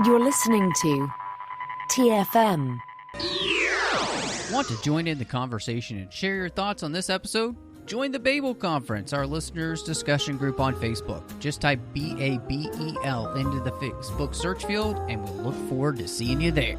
You're listening to TFM. Want to join in the conversation and share your thoughts on this episode? Join the Babel Conference, our listeners' discussion group on Facebook. Just type BABEL into the Facebook search field, and we'll look forward to seeing you there.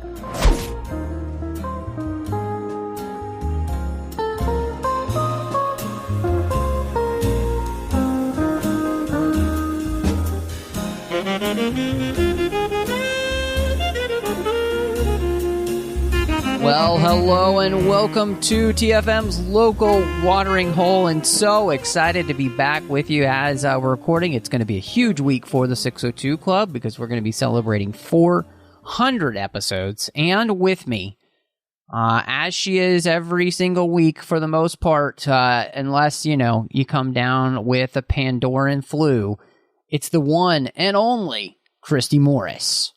Well, hello and welcome to TFM's local watering hole, and so excited to be back with you as we're recording. It's going to be a huge week for the 602 Club because we're going to be celebrating 400 episodes, and with me, as she is every single week for the most part, unless, you come down with a Pandoran flu, it's the one and only Christy Morris.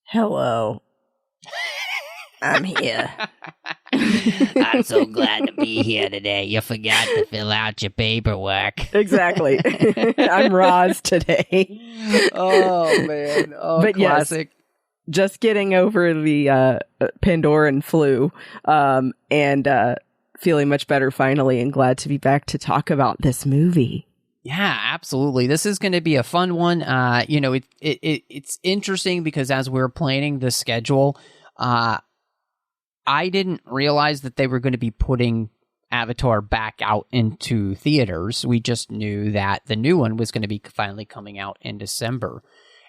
Hello. I'm here. I'm so glad to be here today. You forgot to fill out your paperwork. Exactly. I'm Roz today. Oh, man. Oh, but classic. Yes, just getting over the Pandoran flu and feeling much better finally, and glad to be back to talk about this movie. Yeah, absolutely. This is going to be a fun one. It's interesting because as we're planning the schedule, I didn't realize that they were going to be putting Avatar back out into theaters. We just knew that the new one was going to be finally coming out in December.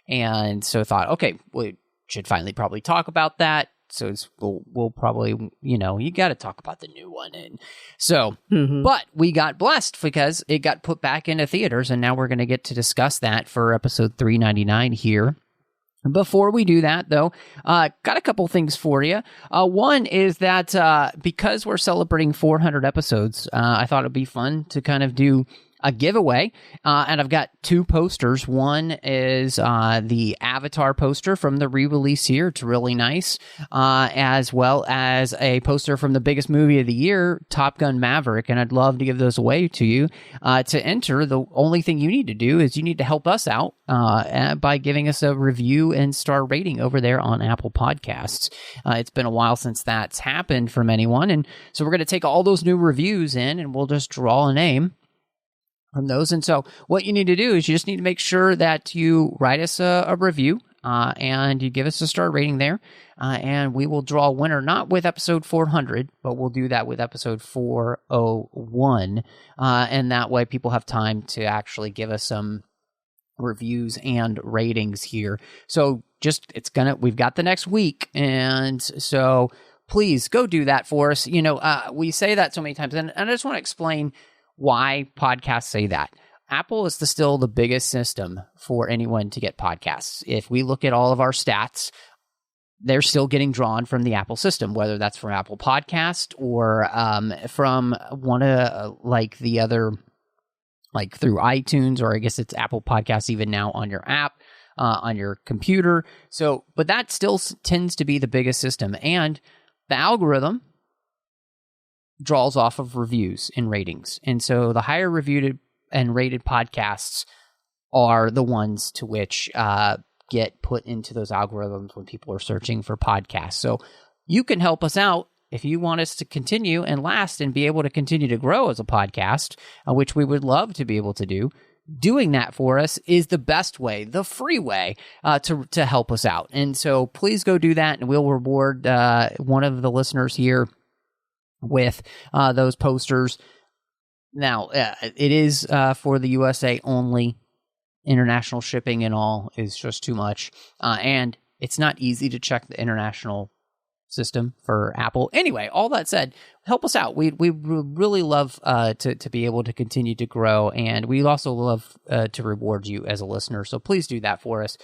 And so I thought, okay, we should finally probably talk about that. So we'll probably, you got to talk about the new one. And so, But we got blessed because it got put back into theaters, and now we're going to get to discuss that for episode 399 here. Before we do that, though, got a couple things for you. One is that because we're celebrating 400 episodes, I thought it'd be fun to kind of do a giveaway, and I've got two posters. One is the Avatar poster from the re-release here. It's really nice, as well as a poster from the biggest movie of the year, Top Gun Maverick, and I'd love to give those away to you. To enter, the only thing you need to do is you need to help us out by giving us a review and star rating over there on Apple Podcasts. It's been a while since that's happened from anyone, and so we're going to take all those new reviews in, and we'll just draw a name from those. And so what you need to do is you just need to make sure that you write us a review and you give us a star rating there, and we will draw a winner, not with episode 400, but we'll do that with episode 401, and that way people have time to actually give us some reviews and ratings here. So we've got the next week, and so please go do that for us. We say that so many times, and I just want to explain why podcasts say that. Apple is still the biggest system for anyone to get podcasts. If we look at all of our stats, they're still getting drawn from the Apple system, whether that's from Apple Podcast or from one of the other, like through iTunes, or I guess it's Apple Podcasts even now on your app, on your computer. So, but that still tends to be the biggest system, and the algorithm draws off of reviews and ratings. And so the higher reviewed and rated podcasts are the ones to which get put into those algorithms when people are searching for podcasts. So you can help us out if you want us to continue and last and be able to continue to grow as a podcast, which we would love to be able to do. Doing that for us is the best way, the free way to help us out. And so please go do that, and we'll reward one of the listeners here with those posters. Now, it is for the USA only. International shipping and all is just too much. And it's not easy to check the international system for Apple. Anyway, all that said, help us out. We really love to be able to continue to grow, and we also love to reward you as a listener. So please do that for us.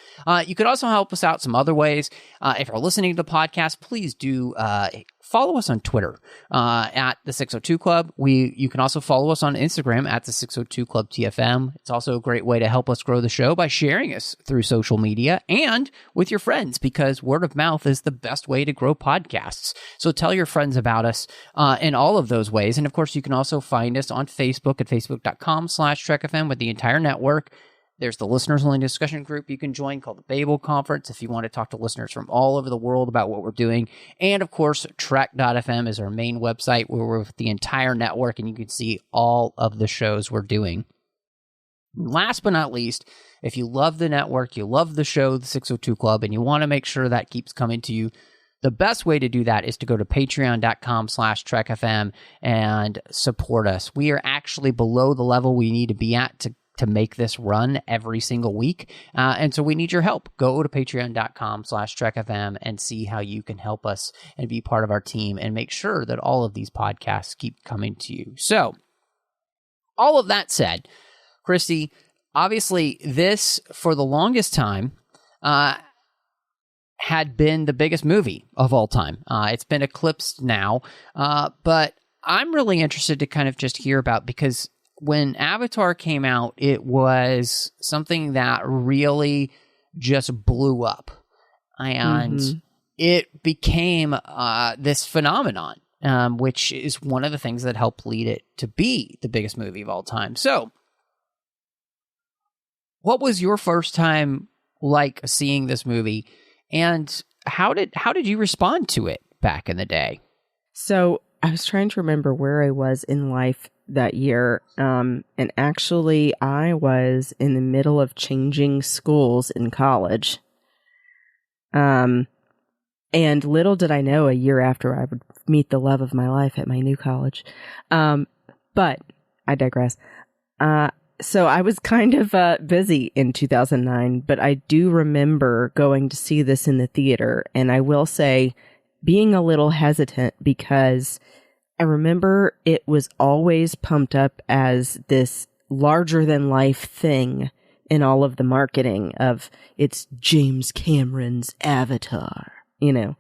You could also help us out some other ways. If you're listening to the podcast, please do follow us on Twitter at the 602 Club. You can also follow us on Instagram at the 602 Club TFM. It's also a great way to help us grow the show by sharing us through social media and with your friends, because word of mouth is the best way to grow podcasts. So tell your friends about us in all of those ways. And of course, you can also find us on Facebook at facebook.com/TrekFM with the entire network. There's the listeners-only discussion group you can join called the Babel Conference if you want to talk to listeners from all over the world about what we're doing. And, of course, Trek.fm is our main website where we're with the entire network, and you can see all of the shows we're doing. Last but not least, if you love the network, you love the show, the 602 Club, and you want to make sure that keeps coming to you, the best way to do that is to go to patreon.com/TrekFM and support us. We are actually below the level we need to be at to make this run every single week. And so we need your help. Go to patreon.com/TrekFM and see how you can help us and be part of our team and make sure that all of these podcasts keep coming to you. So all of that said, Christy, obviously this, for the longest time, had been the biggest movie of all time. It's been eclipsed now, but I'm really interested to kind of just hear about, because when Avatar came out, it was something that really just blew up. And it became this phenomenon, which is one of the things that helped lead it to be the biggest movie of all time. So, what was your first time like seeing this movie, and how did you respond to it back in the day? So I was trying to remember where I was in life that year, and actually I was in the middle of changing schools in college. And little did I know, a year after I would meet the love of my life at my new college. But I digress. So I was kind of busy in 2009, but I do remember going to see this in the theater, and I will say being a little hesitant because I remember it was always pumped up as this larger-than-life thing in all of the marketing of it's James Cameron's Avatar, you know,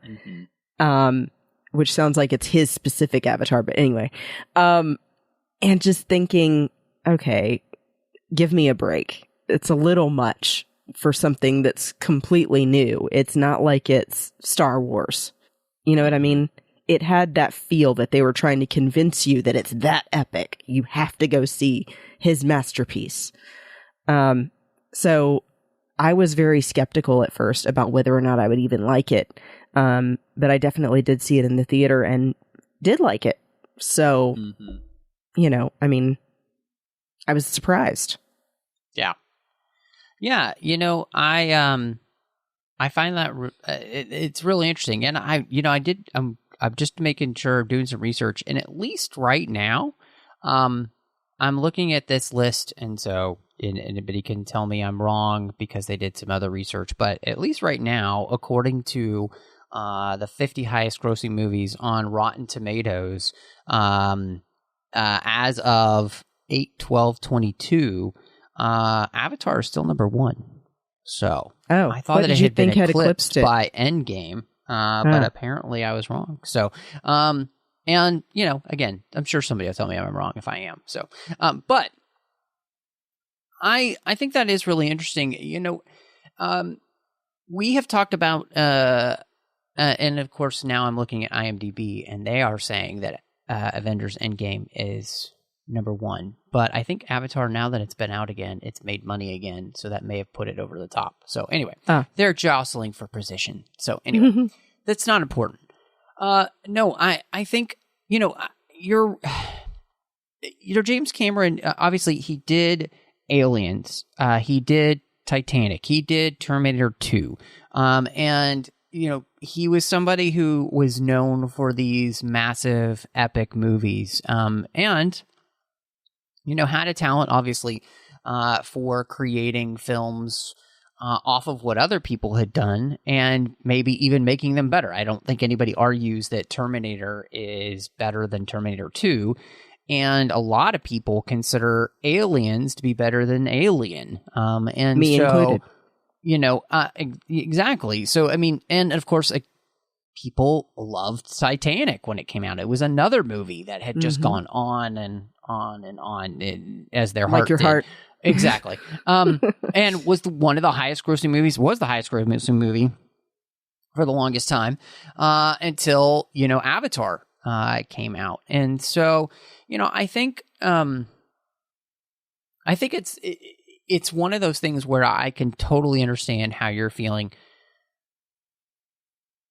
which sounds like it's his specific Avatar, but anyway. And just thinking, okay, give me a break. It's a little much for something that's completely new. It's not like it's Star Wars. You know what I mean? It had that feel that they were trying to convince you that it's that epic. You have to go see his masterpiece. So I was very skeptical at first about whether or not I would even like it. But I definitely did see it in the theater and did like it. So, you know, I mean, I was surprised. Yeah. Yeah. You know, I find that it's really interesting. And I'm just making sure, doing some research, and at least right now, I'm looking at this list, and so anybody can tell me I'm wrong because they did some other research, but at least right now, according to the 50 highest grossing movies on Rotten Tomatoes, as of 8/12/22, Avatar is still number one. So I thought that it had been eclipsed by Endgame. But apparently I was wrong. So, and, you know, again, I'm sure somebody will tell me I'm wrong if I am. So, but I think that is really interesting. You know, we have talked about, and of course now I'm looking at IMDb, and they are saying that Avengers Endgame is number one. But I think Avatar, now that it's been out again, it's made money again, so that may have put it over the top. So anyway, they're jostling for position. So anyway, that's not important. No, I think, you know, James Cameron, obviously he did Aliens, he did Titanic, he did Terminator 2, and, you know, he was somebody who was known for these massive epic movies, and, you know, had a talent, obviously, for creating films off of what other people had done and maybe even making them better. I don't think anybody argues that Terminator is better than Terminator 2. And a lot of people consider Aliens to be better than Alien. And me so, included. You know, exactly. So, I mean, and of course, people loved Titanic when it came out. It was another movie that had just gone on and on and on as their heart like your did. heart. Exactly. And was one of the highest grossing movies, was the highest grossing movie for the longest time, until, you know, Avatar came out. And so, you know, I think it's, it's one of those things where I can totally understand how you're feeling.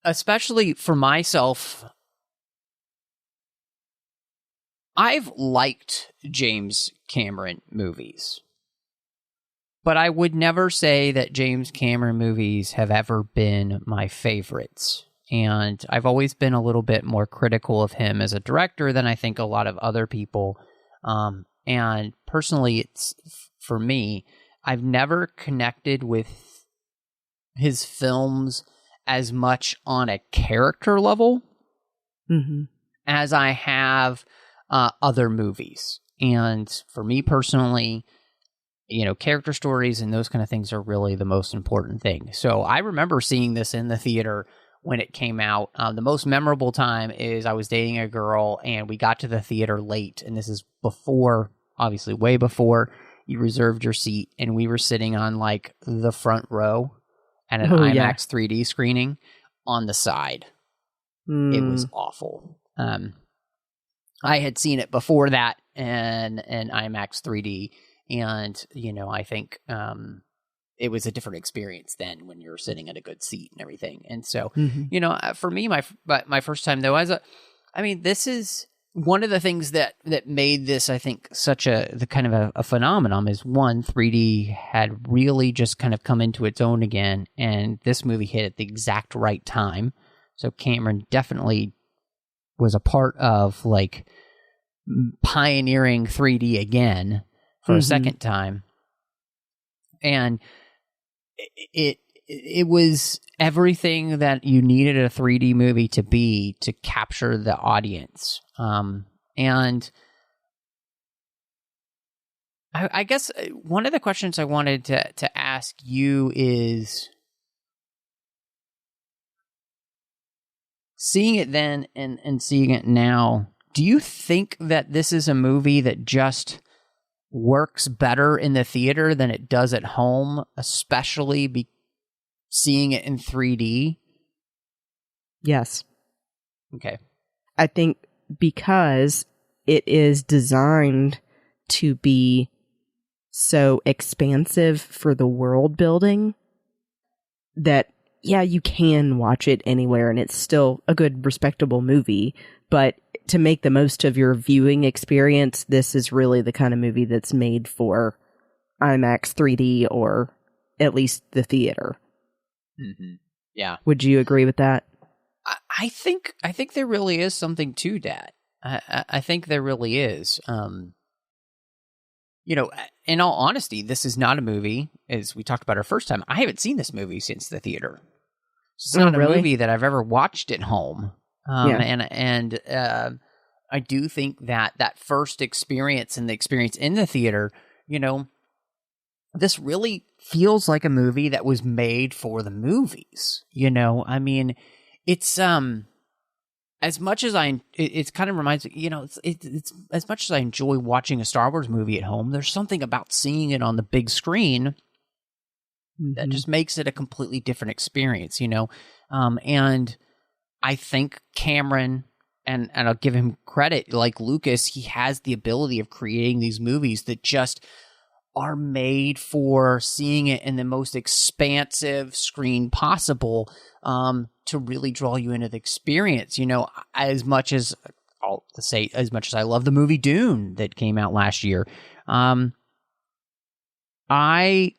Especially for myself, I've liked James Cameron movies, but I would never say that James Cameron movies have ever been my favorites. And I've always been a little bit more critical of him as a director than I think a lot of other people. And personally, it's for me, I've never connected with his films as much on a character level as I have other movies. And for me personally, character stories and those kind of things are really the most important thing. So I remember seeing this in the theater when it came out. The most memorable time is I was dating a girl and we got to the theater late. And this is before, obviously way before you reserved your seat. And we were sitting on like the front row at an IMAX 3D screening on the side. It was awful. I had seen it before that in IMAX 3D. And, I think it was a different experience then when you're sitting at a good seat and everything. And so, for me, my first time though, this is one of the things that made this, I think, such the kind of a phenomenon is one, 3D had really just kind of come into its own again. And this movie hit at the exact right time. So Cameron definitely was a part of like pioneering 3D again for a second time. And it was everything that you needed a 3D movie to be to capture the audience. And I guess one of the questions I wanted to ask you is, seeing it then and seeing it now, do you think that this is a movie that just works better in the theater than it does at home, especially seeing it in 3D? Yes. Okay. I think because it is designed to be so expansive for the world building that, yeah, you can watch it anywhere and it's still a good, respectable movie, but to make the most of your viewing experience, this is really the kind of movie that's made for IMAX 3D or at least the theater. Mm-hmm. Yeah. Would you agree with that? I think there really is something to that. I think there really is. In all honesty, this is not a movie, as we talked about our first time. I haven't seen this movie since the theater. It's not a movie that I've ever watched at home. And I do think that first experience and the experience in the theater, this really feels like a movie that was made for the movies. It's as much as it kind of reminds me, it's as much as I enjoy watching a Star Wars movie at home, there's something about seeing it on the big screen that just makes it a completely different experience, and I think Cameron, and I'll give him credit, like Lucas, he has the ability of creating these movies that just are made for seeing it in the most expansive screen possible, to really draw you into the experience. As much as I love the movie Dune that came out last year, I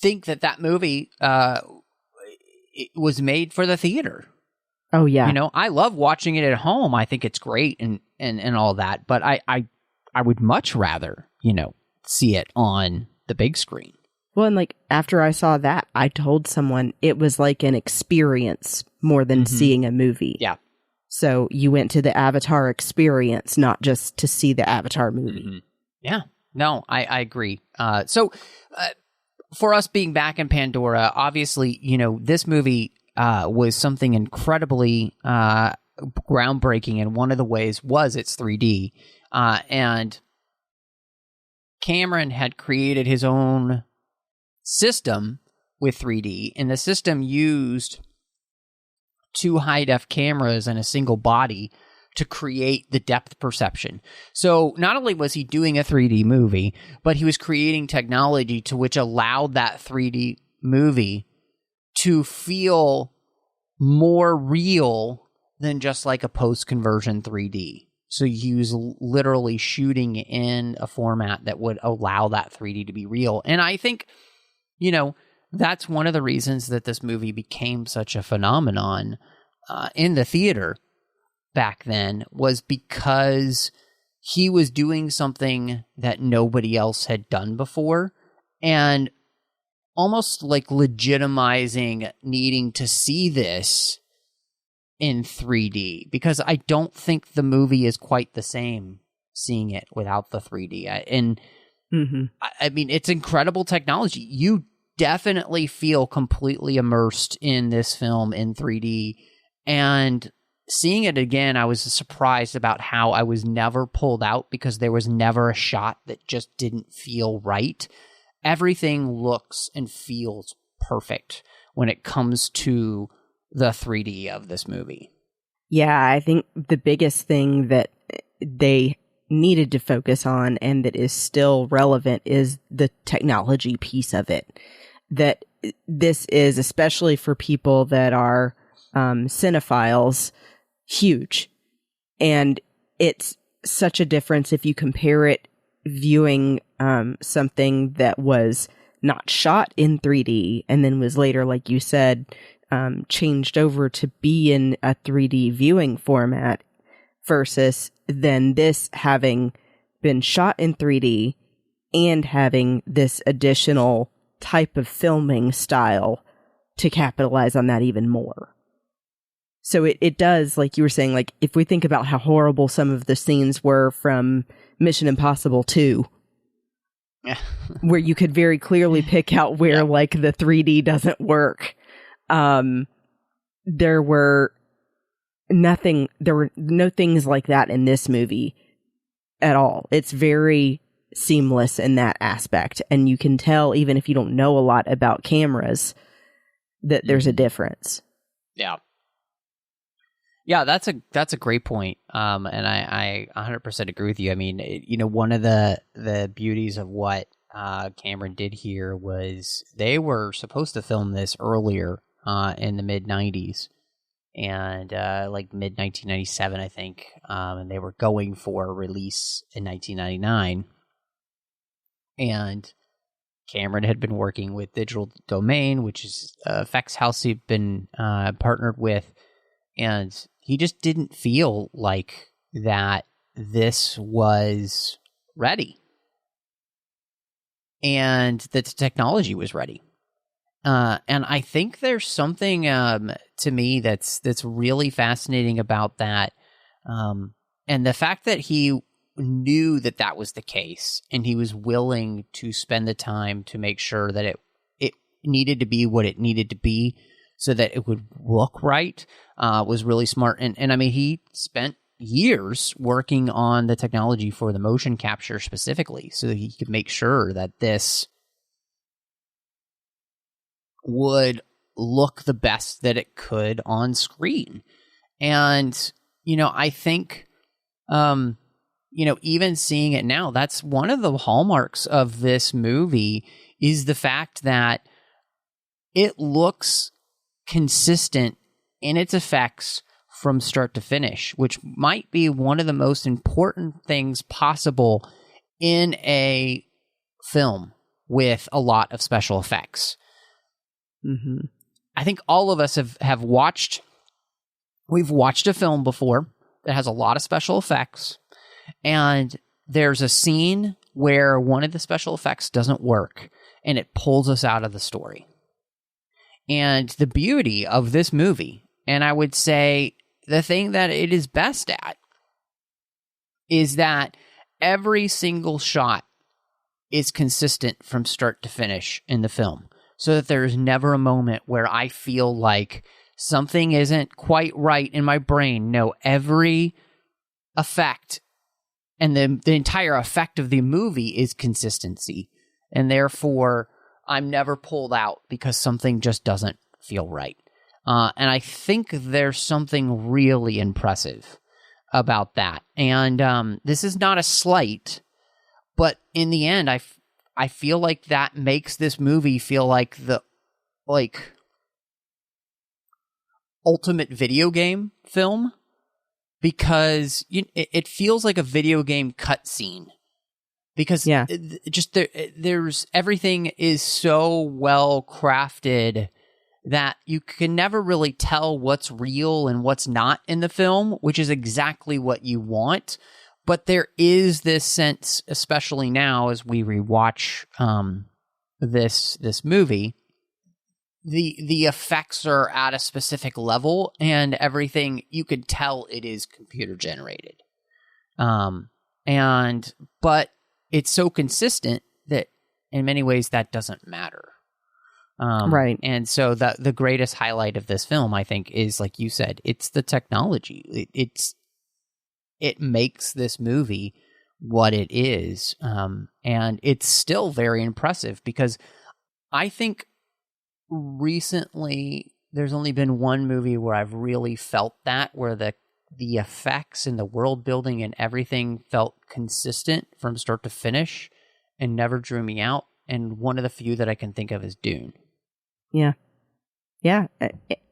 think that movie it was made for the theater. Oh yeah. I love watching it at home. I think it's great and all that, but I would much rather, see it on the big screen. Well, and like after I saw that, I told someone it was like an experience more than seeing a movie. Yeah. So you went to the Avatar experience, not just to see the Avatar movie. Yeah. No, I agree. So for us being back in Pandora, obviously, this movie was something incredibly groundbreaking, and one of the ways was it's 3D. And Cameron had created his own system with 3D, and the system used 2 high-def cameras in a single body to create the depth perception. So not only was he doing a 3D movie, but he was creating technology to which allowed that 3D movie to feel more real than just like a post-conversion 3D. So he was literally shooting in a format that would allow that 3D to be real. And I think, you know, that's one of the reasons that this movie became such a phenomenon in the theater back then, was because he was doing something that nobody else had done before, and almost like legitimizing needing to see this in 3D, because I don't think the movie is quite the same seeing it without the 3D. I mean, it's incredible technology. You definitely feel completely immersed in this film in 3D, and seeing it again, I was surprised about how I was never pulled out, because there was never a shot that just didn't feel right. Everything looks and feels perfect when it comes to the 3D of this movie. Yeah, I think the biggest thing that they needed to focus on, and that is still relevant, is the technology piece of it. That this is, especially for people that are cinephiles, huge. And it's such a difference if you compare it viewing something that was not shot in 3D and then was later, like you said, changed over to be in a 3D viewing format, versus then this having been shot in 3D and having this additional type of filming style to capitalize on that even more. So it does, like you were saying, like if we think about how horrible some of the scenes were from Mission Impossible 2, where you could very clearly pick out where like the 3D doesn't work. There were no things like that in this movie at all. It's very seamless in that aspect. And you can tell, even if you don't know a lot about cameras, that there's a difference. Yeah. Yeah, that's a great point. And I 100% agree with you. I mean, one of the beauties of what Cameron did here was they were supposed to film this earlier in the mid 90s and like mid 1997, I think. And they were going for a release in 1999. And Cameron had been working with Digital Domain, which is effects house he'd been partnered with, and he just didn't feel like that this was ready and that the technology was ready. And I think there's something to me that's really fascinating about that. And the fact that he knew that that was the case, and he was willing to spend the time to make sure that it needed to be what it needed to be so that it would look right, was really smart. And I mean, he spent years working on the technology for the motion capture specifically so that he could make sure that this would look the best that it could on screen. And, I think, even seeing it now, that's one of the hallmarks of this movie, is the fact that it looks consistent in its effects from start to finish, which might be one of the most important things possible in a film with a lot of special effects. Mm-hmm. I think all of us have watched a film before that has a lot of special effects, and there's a scene where one of the special effects doesn't work, and it pulls us out of the story. And the beauty of this movie, and I would say the thing that it is best at, is that every single shot is consistent from start to finish in the film, so that there's never a moment where I feel like something isn't quite right in my brain. No, every effect and the entire effect of the movie is consistency. And therefore, I'm never pulled out because something just doesn't feel right. And I think there's something really impressive about that. And this is not a slight, but in the end, I feel like that makes this movie feel like the ultimate video game film, because it feels like a video game cutscene. Because there's everything is so well crafted that you can never really tell what's real and what's not in the film, which is exactly what you want. But there is this sense, especially now as we rewatch this movie, the effects are at a specific level, and everything you can tell it is computer generated. But it's so consistent that in many ways that doesn't matter. Right. And so the greatest highlight of this film, I think, is, like you said, it's the technology. It makes this movie what it is. And it's still very impressive, because I think recently there's only been one movie where I've really felt that, where the effects and the world building and everything felt consistent from start to finish and never drew me out. And one of the few that I can think of is Dune. Yeah. Yeah.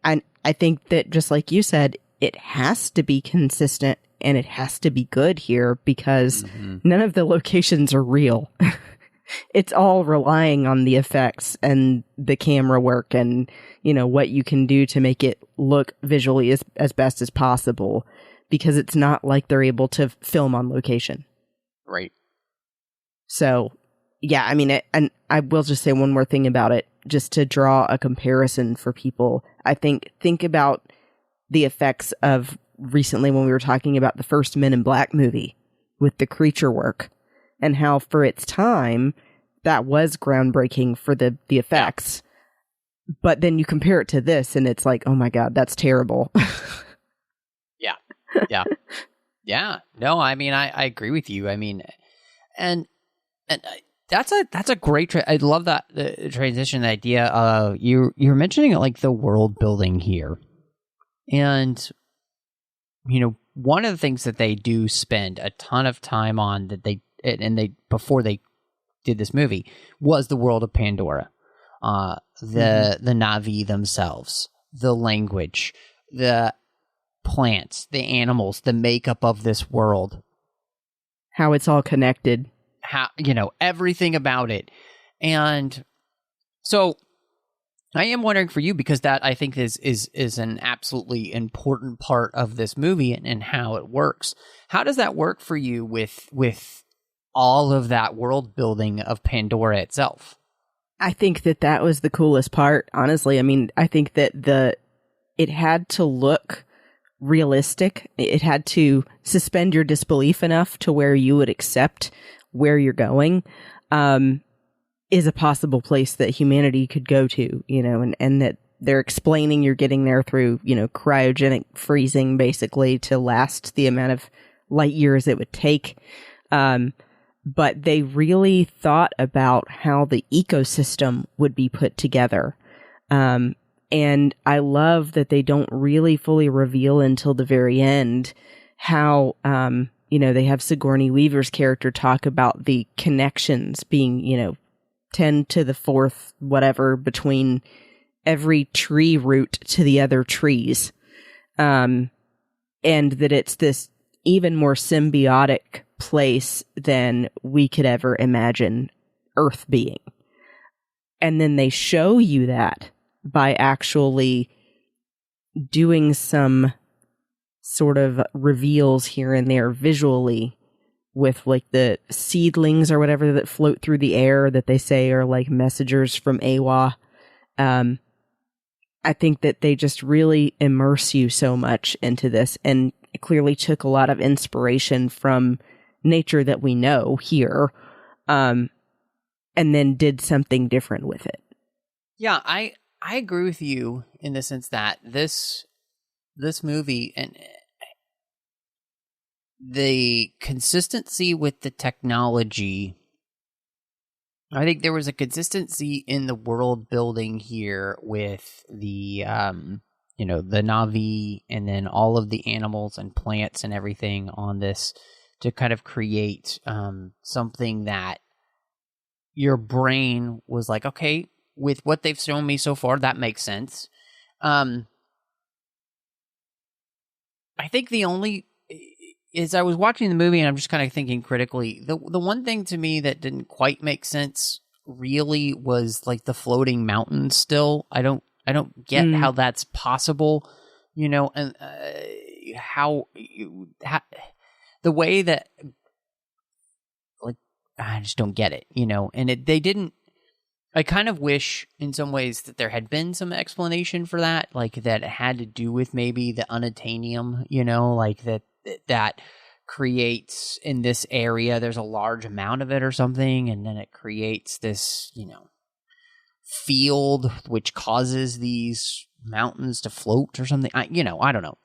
I think that, just like you said, it has to be consistent and it has to be good here, because none of the locations are real. It's all relying on the effects and the camera work and, what you can do to make it look visually as best as possible, because it's not like they're able to film on location. Right. So, yeah, I mean, and I will just say one more thing about it, just to draw a comparison for people. I think about the effects of recently when we were talking about the first Men in Black movie with the creature work, and how for its time that was groundbreaking for the effects. But then you compare it to this and it's like, oh my God, that's terrible. Yeah. No, I mean, I agree with you. I mean, and that's a great, I love that the transition, the idea you're mentioning like the world building here. And, one of the things that they do spend a ton of time on before they did this movie was the world of Pandora. The Na'vi themselves, the language, the plants, the animals, the makeup of this world. How it's all connected. How, everything about it. And so I am wondering for you, because that I think is an absolutely important part of this movie and how it works. How does that work for you with all of that world building of Pandora itself? I think that was the coolest part, honestly. I mean, I think that it had to look realistic. It had to suspend your disbelief enough to where you would accept where you're going is a possible place that humanity could go to, and that they're explaining you're getting there through, cryogenic freezing, basically, to last the amount of light years it would take. But they really thought about how the ecosystem would be put together. And I love that they don't really fully reveal until the very end how, they have Sigourney Weaver's character talk about the connections being, 10 to the fourth, whatever, between every tree root to the other trees. And that it's this even more symbiotic place than we could ever imagine Earth being. And then they show you that by actually doing some sort of reveals here and there visually, with like the seedlings or whatever that float through the air that they say are like messengers from Awa. I think that they just really immerse you so much into this, and it clearly took a lot of inspiration from nature that we know here, and then did something different with it. Yeah, I agree with you in the sense that this movie and the consistency with the technology, I think there was a consistency in the world building here with the the Na'vi and then all of the animals and plants and everything on this to kind of create something that your brain was like, okay, with what they've shown me so far, that makes sense. I think the only is I was watching the movie and I'm just kind of thinking critically. The one thing to me that didn't quite make sense really was like the floating mountains. Still, I don't get how that's possible, and how the way that, like, I just don't get it, and they didn't. I kind of wish in some ways that there had been some explanation for that, like that it had to do with maybe the unobtainium, like that creates in this area, there's a large amount of it or something, and then it creates this, field which causes these mountains to float or something. I don't know.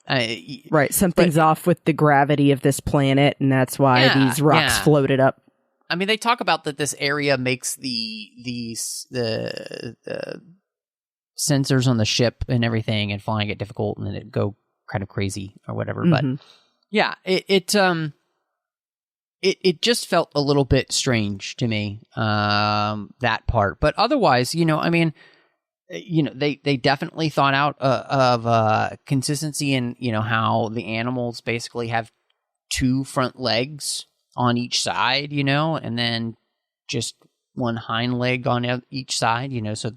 Right, something's off with the gravity of this planet, and that's why these rocks floated up. I mean, they talk about that this area makes the sensors on the ship and everything and flying it difficult, and then it go kind of crazy or whatever. Mm-hmm. But yeah, it just felt a little bit strange to me, that part. But otherwise, they definitely thought out of consistency in, how the animals basically have 2 front legs on each side, and then just one hind leg on each side, so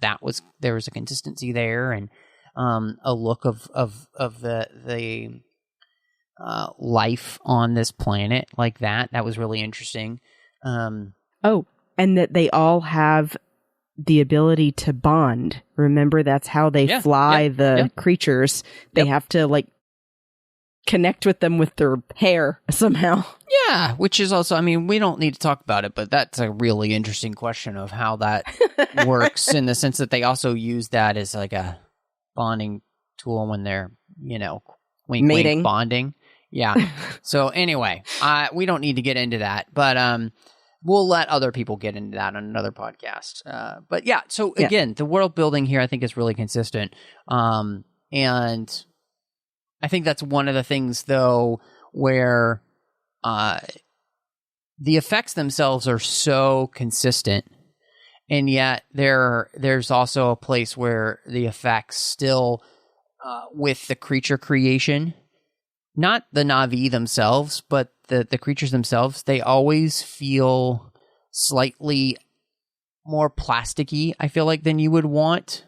there was a consistency there, and a look of the life on this planet like that. That was really interesting. And that they all have the ability to bond. Remember, that's how they fly the creatures. They have to like connect with them with their hair somehow. Yeah, which is also, I mean, we don't need to talk about it, but that's a really interesting question of how that works, in the sense that they also use that as like a bonding tool when they're, wink, mating. wink, bonding. Yeah. So anyway, we don't need to get into that, but we'll let other people get into that on another podcast. But yeah, so again, the world building here I think is really consistent. And I think that's one of the things, though, where the effects themselves are so consistent, and yet there's also a place where the effects still, with the creature creation, not the Na'vi themselves, but the creatures themselves, they always feel slightly more plasticky, I feel like, than you would want,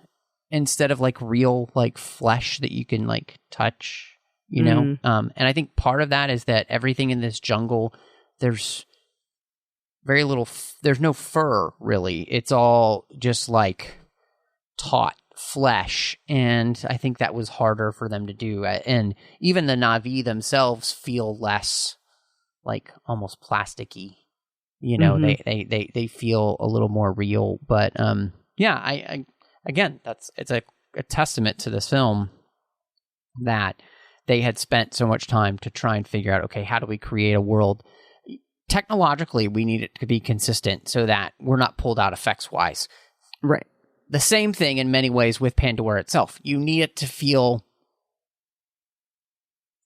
instead of like real like flesh that you can like touch, and I think part of that is that everything in this jungle, there's very little, there's no fur really. It's all just like taut flesh, and I think that was harder for them to do. And even the Na'vi themselves feel less like almost plasticky, they feel a little more real. But I again, it's a testament to this film that they had spent so much time to try and figure out, okay, how do we create a world? Technologically, we need it to be consistent so that we're not pulled out effects-wise. Right. The same thing in many ways with Pandora itself. You need it to feel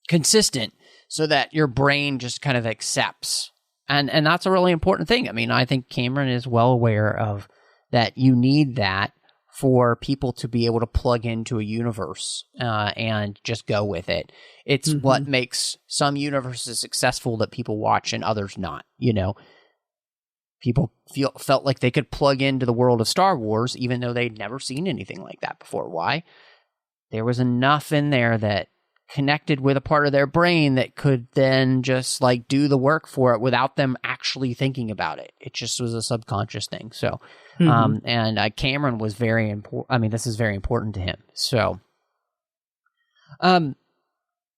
consistent so that your brain just kind of accepts. And that's a really important thing. I mean, I think Cameron is well aware of that. You need that for people to be able to plug into a universe and just go with it. It's what makes some universes successful that people watch and others not, People felt like they could plug into the world of Star Wars even though they'd never seen anything like that before. Why? There was enough in there that connected with a part of their brain that could then just like do the work for it without them actually thinking about it. It just was a subconscious thing. So, and Cameron was very important. I mean, this is very important to him. So,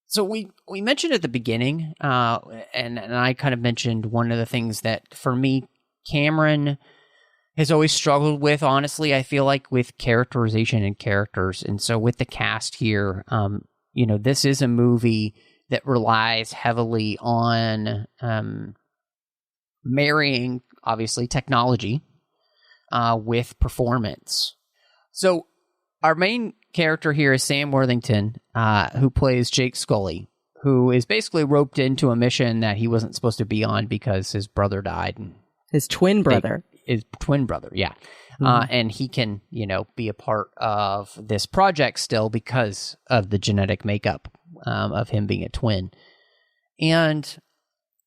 so we mentioned at the beginning, and I kind of mentioned one of the things that for me, Cameron has always struggled with, honestly, I feel like, with characterization and characters. And so with the cast here, this is a movie that relies heavily on marrying, obviously, technology with performance. So our main character here is Sam Worthington, who plays Jake Scully, who is basically roped into a mission that he wasn't supposed to be on because his brother died. His twin brother. His twin brother, yeah. And he can, be a part of this project still because of the genetic makeup of him being a twin. And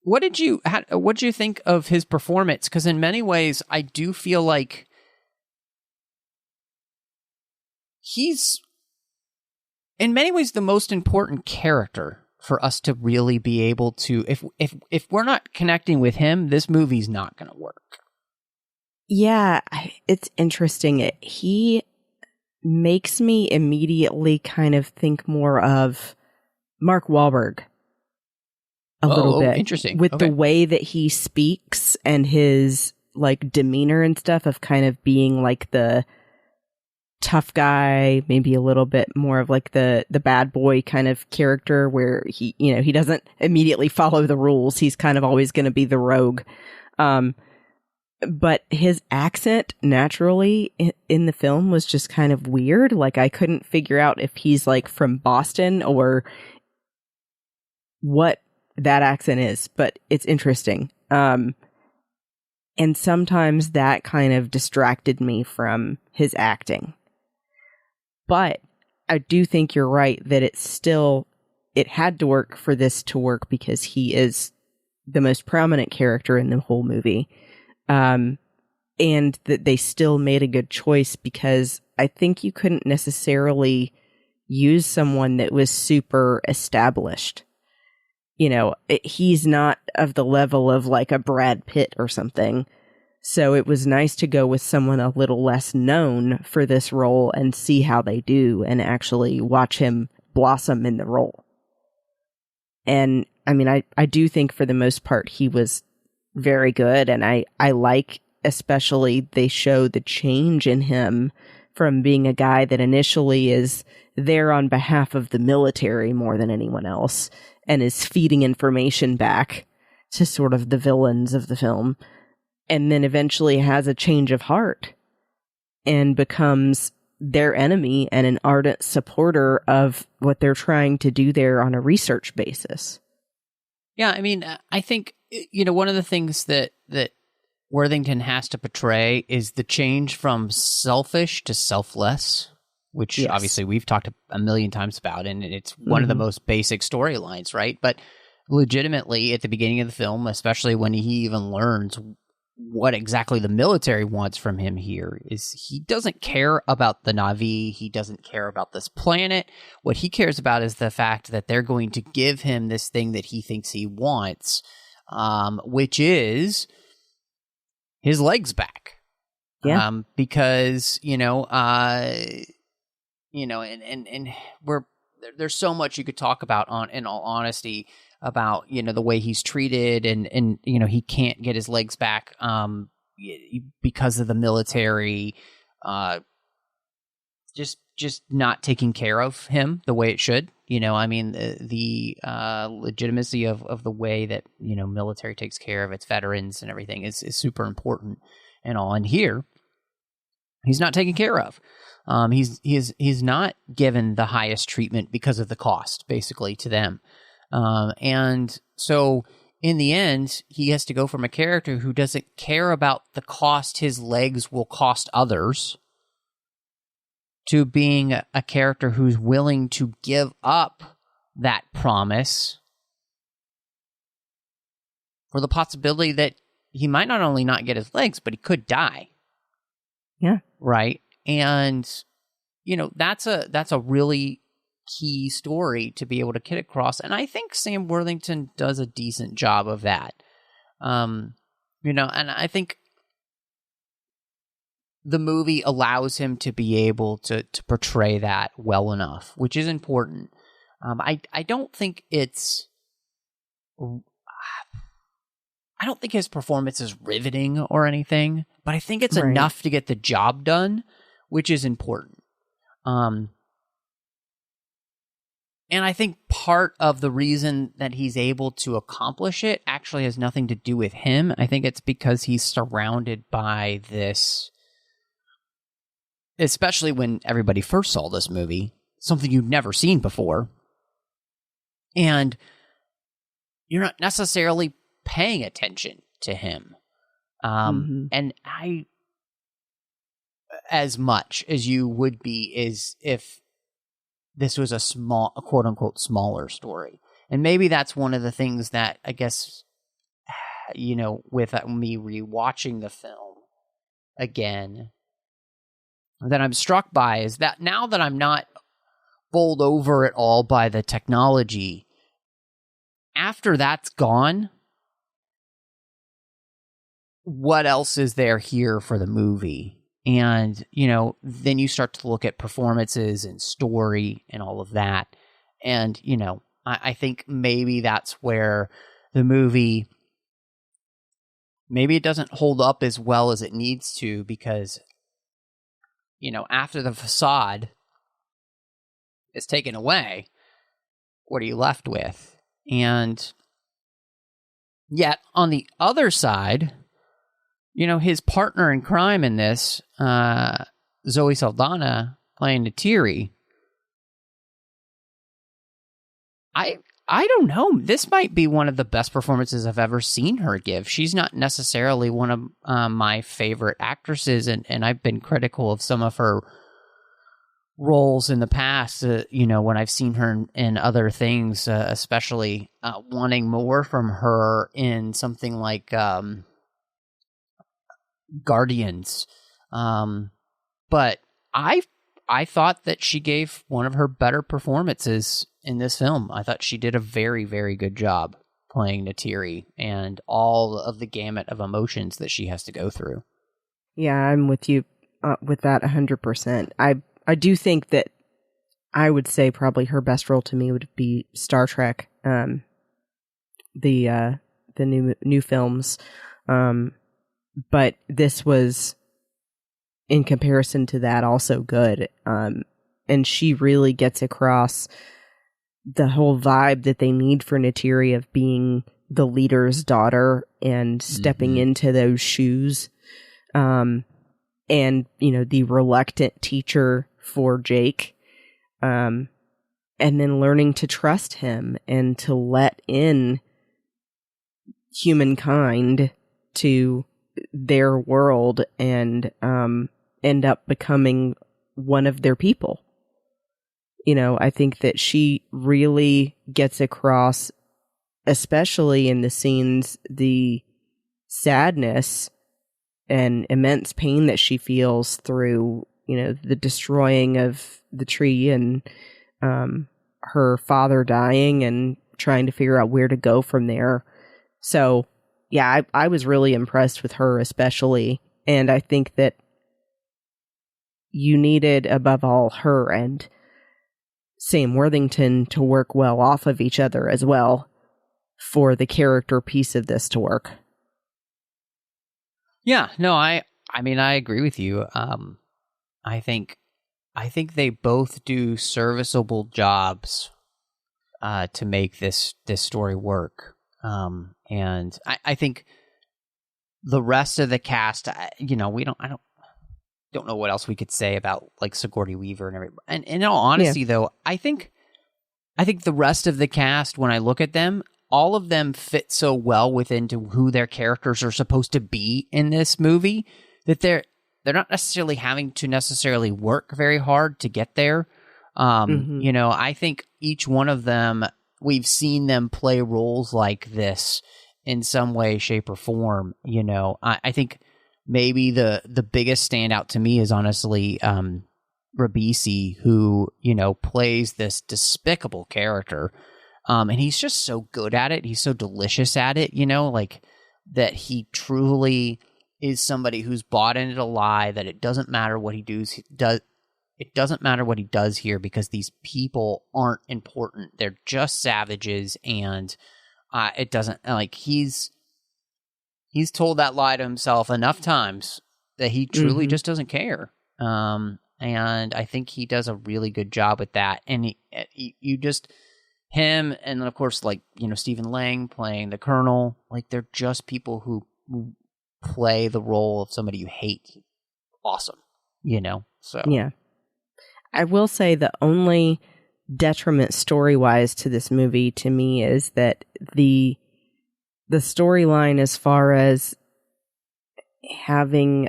what did you think of his performance? Because in many ways, I do feel like he's, in many ways, the most important character for us to really be able to, if we're not connecting with him, this movie's not going to work. Yeah, it's interesting. He makes me immediately kind of think more of Mark Wahlberg a little bit. Interesting. With the way that he speaks and his like demeanor and stuff of kind of being like the tough guy, maybe a little bit more of like the bad boy kind of character where he, he doesn't immediately follow the rules. He's kind of always going to be the rogue. But his accent naturally in the film was just kind of weird. Like I couldn't figure out if he's like from Boston or what that accent is, but it's interesting. And sometimes that kind of distracted me from his acting. But I do think you're right that it had to work for this to work because he is the most prominent character in the whole movie. And that they still made a good choice because I think you couldn't necessarily use someone that was super established. He's not of the level of like a Brad Pitt or something. So it was nice to go with someone a little less known for this role and see how they do and actually watch him blossom in the role. And I mean, I do think for the most part he was very good, and I like especially they show the change in him from being a guy that initially is there on behalf of the military more than anyone else and is feeding information back to sort of the villains of the film, and then eventually has a change of heart and becomes their enemy and an ardent supporter of what they're trying to do there on a research basis. Yeah, I mean, I think, one of the things that Worthington has to portray is the change from selfish to selfless, which obviously we've talked a million times about, and it's one of the most basic storylines, right? But legitimately, at the beginning of the film, especially when he even learns what exactly the military wants from him here, is he doesn't care about the Na'vi. He doesn't care about this planet. What he cares about is the fact that they're going to give him this thing that he thinks he wants, which is his legs back. Yeah. Because, and there's so much you could talk about in all honesty, about, the way he's treated and he can't get his legs back because of the military just not taking care of him the way it should. The legitimacy of the way that, military takes care of its veterans and everything is super important and all. And here, he's not taken care of. He's not given the highest treatment because of the cost, basically, to them. And so in the end, he has to go from a character who doesn't care about the cost his legs will cost others to being a character who's willing to give up that promise for the possibility that he might not only not get his legs, but he could die. Yeah. Right. And, that's a really key story to be able to get across. And I think Sam Worthington does a decent job of that. And I think the movie allows him to be able to portray that well enough, which is important. I don't think his performance is riveting or anything, but I think it's enough to get the job done, which is important. And I think part of the reason that he's able to accomplish it actually has nothing to do with him. I think it's because he's surrounded by this especially when everybody first saw this movie, something you've never seen before. And you're not necessarily paying attention to him. And I, as much as you would be, is if this was a quote unquote smaller story. And maybe that's one of the things that I guess, with me rewatching the film again, that I'm struck by is that now that I'm not bowled over at all by the technology, after that's gone, what else is there here for the movie? And, then you start to look at performances and story and all of that. And, I think maybe that's where the movie, maybe it doesn't hold up as well as it needs to, because, after the facade is taken away, what are you left with? And yet, on the other side, his partner in crime in this, Zoe Saldana, playing Natiri, I don't know. This might be one of the best performances I've ever seen her give. She's not necessarily one of my favorite actresses, and I've been critical of some of her roles in the past, when I've seen her in other things, especially wanting more from her in something like Guardians. But I thought that she gave one of her better performances in this film. I thought she did a very, very good job playing Natiri and all of the gamut of emotions that she has to go through. Yeah, I'm with you with that 100%. I do think that I would say probably her best role to me would be Star Trek, the new films. But this was, in comparison to that, also good. And she really gets across the whole vibe that they need for Natiri of being the leader's daughter and stepping into those shoes. And, the reluctant teacher for Jake. And then learning to trust him and to let in humankind to their world and end up becoming one of their people. I think that she really gets across, especially in the scenes, the sadness and immense pain that she feels through, the destroying of the tree and her father dying and trying to figure out where to go from there. So, yeah, I was really impressed with her especially. And I think that you needed, above all, her and Sam Worthington to work well off of each other as well for the character piece of this to work. Yeah, no, I agree with you. I think they both do serviceable jobs to make this story work. And I think the rest of the cast, I don't know what else we could say about like Sigourney Weaver and everybody. And in all honesty, though, I think the rest of the cast, when I look at them, all of them fit so well within to who their characters are supposed to be in this movie that they're not necessarily having to necessarily work very hard to get there. I think each one of them, we've seen them play roles like this in some way, shape, or form. I think maybe the biggest standout to me is honestly Ribisi, who, plays this despicable character. And he's just so good at it. He's so delicious at it, like that he truly is somebody who's bought into the lie that it doesn't matter what he does. It doesn't matter what he does here because these people aren't important. They're just savages, and it doesn't like he's told that lie to himself enough times that he truly just doesn't care. And I think he does a really good job with that. And you just him, and then of course, like Stephen Lang playing the Colonel, like they're just people who play the role of somebody you hate. Awesome, So Yeah. I will say the only detriment story-wise to this movie to me is that the storyline as far as having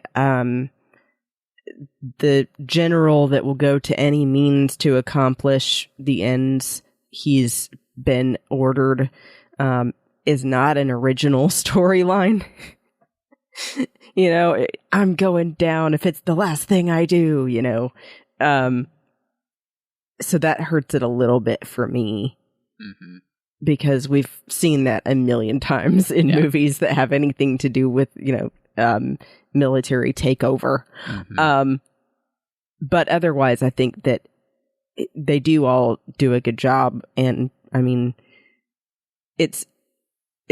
the general that will go to any means to accomplish the ends he's been ordered is not an original storyline. You know, I'm going down if it's the last thing I do, you know. So that hurts it a little bit for me. Mm-hmm. Because we've seen that a million times in movies that have anything to do with, you know, military takeover. Mm-hmm. But otherwise, I think that they do all do a good job. And I mean, it's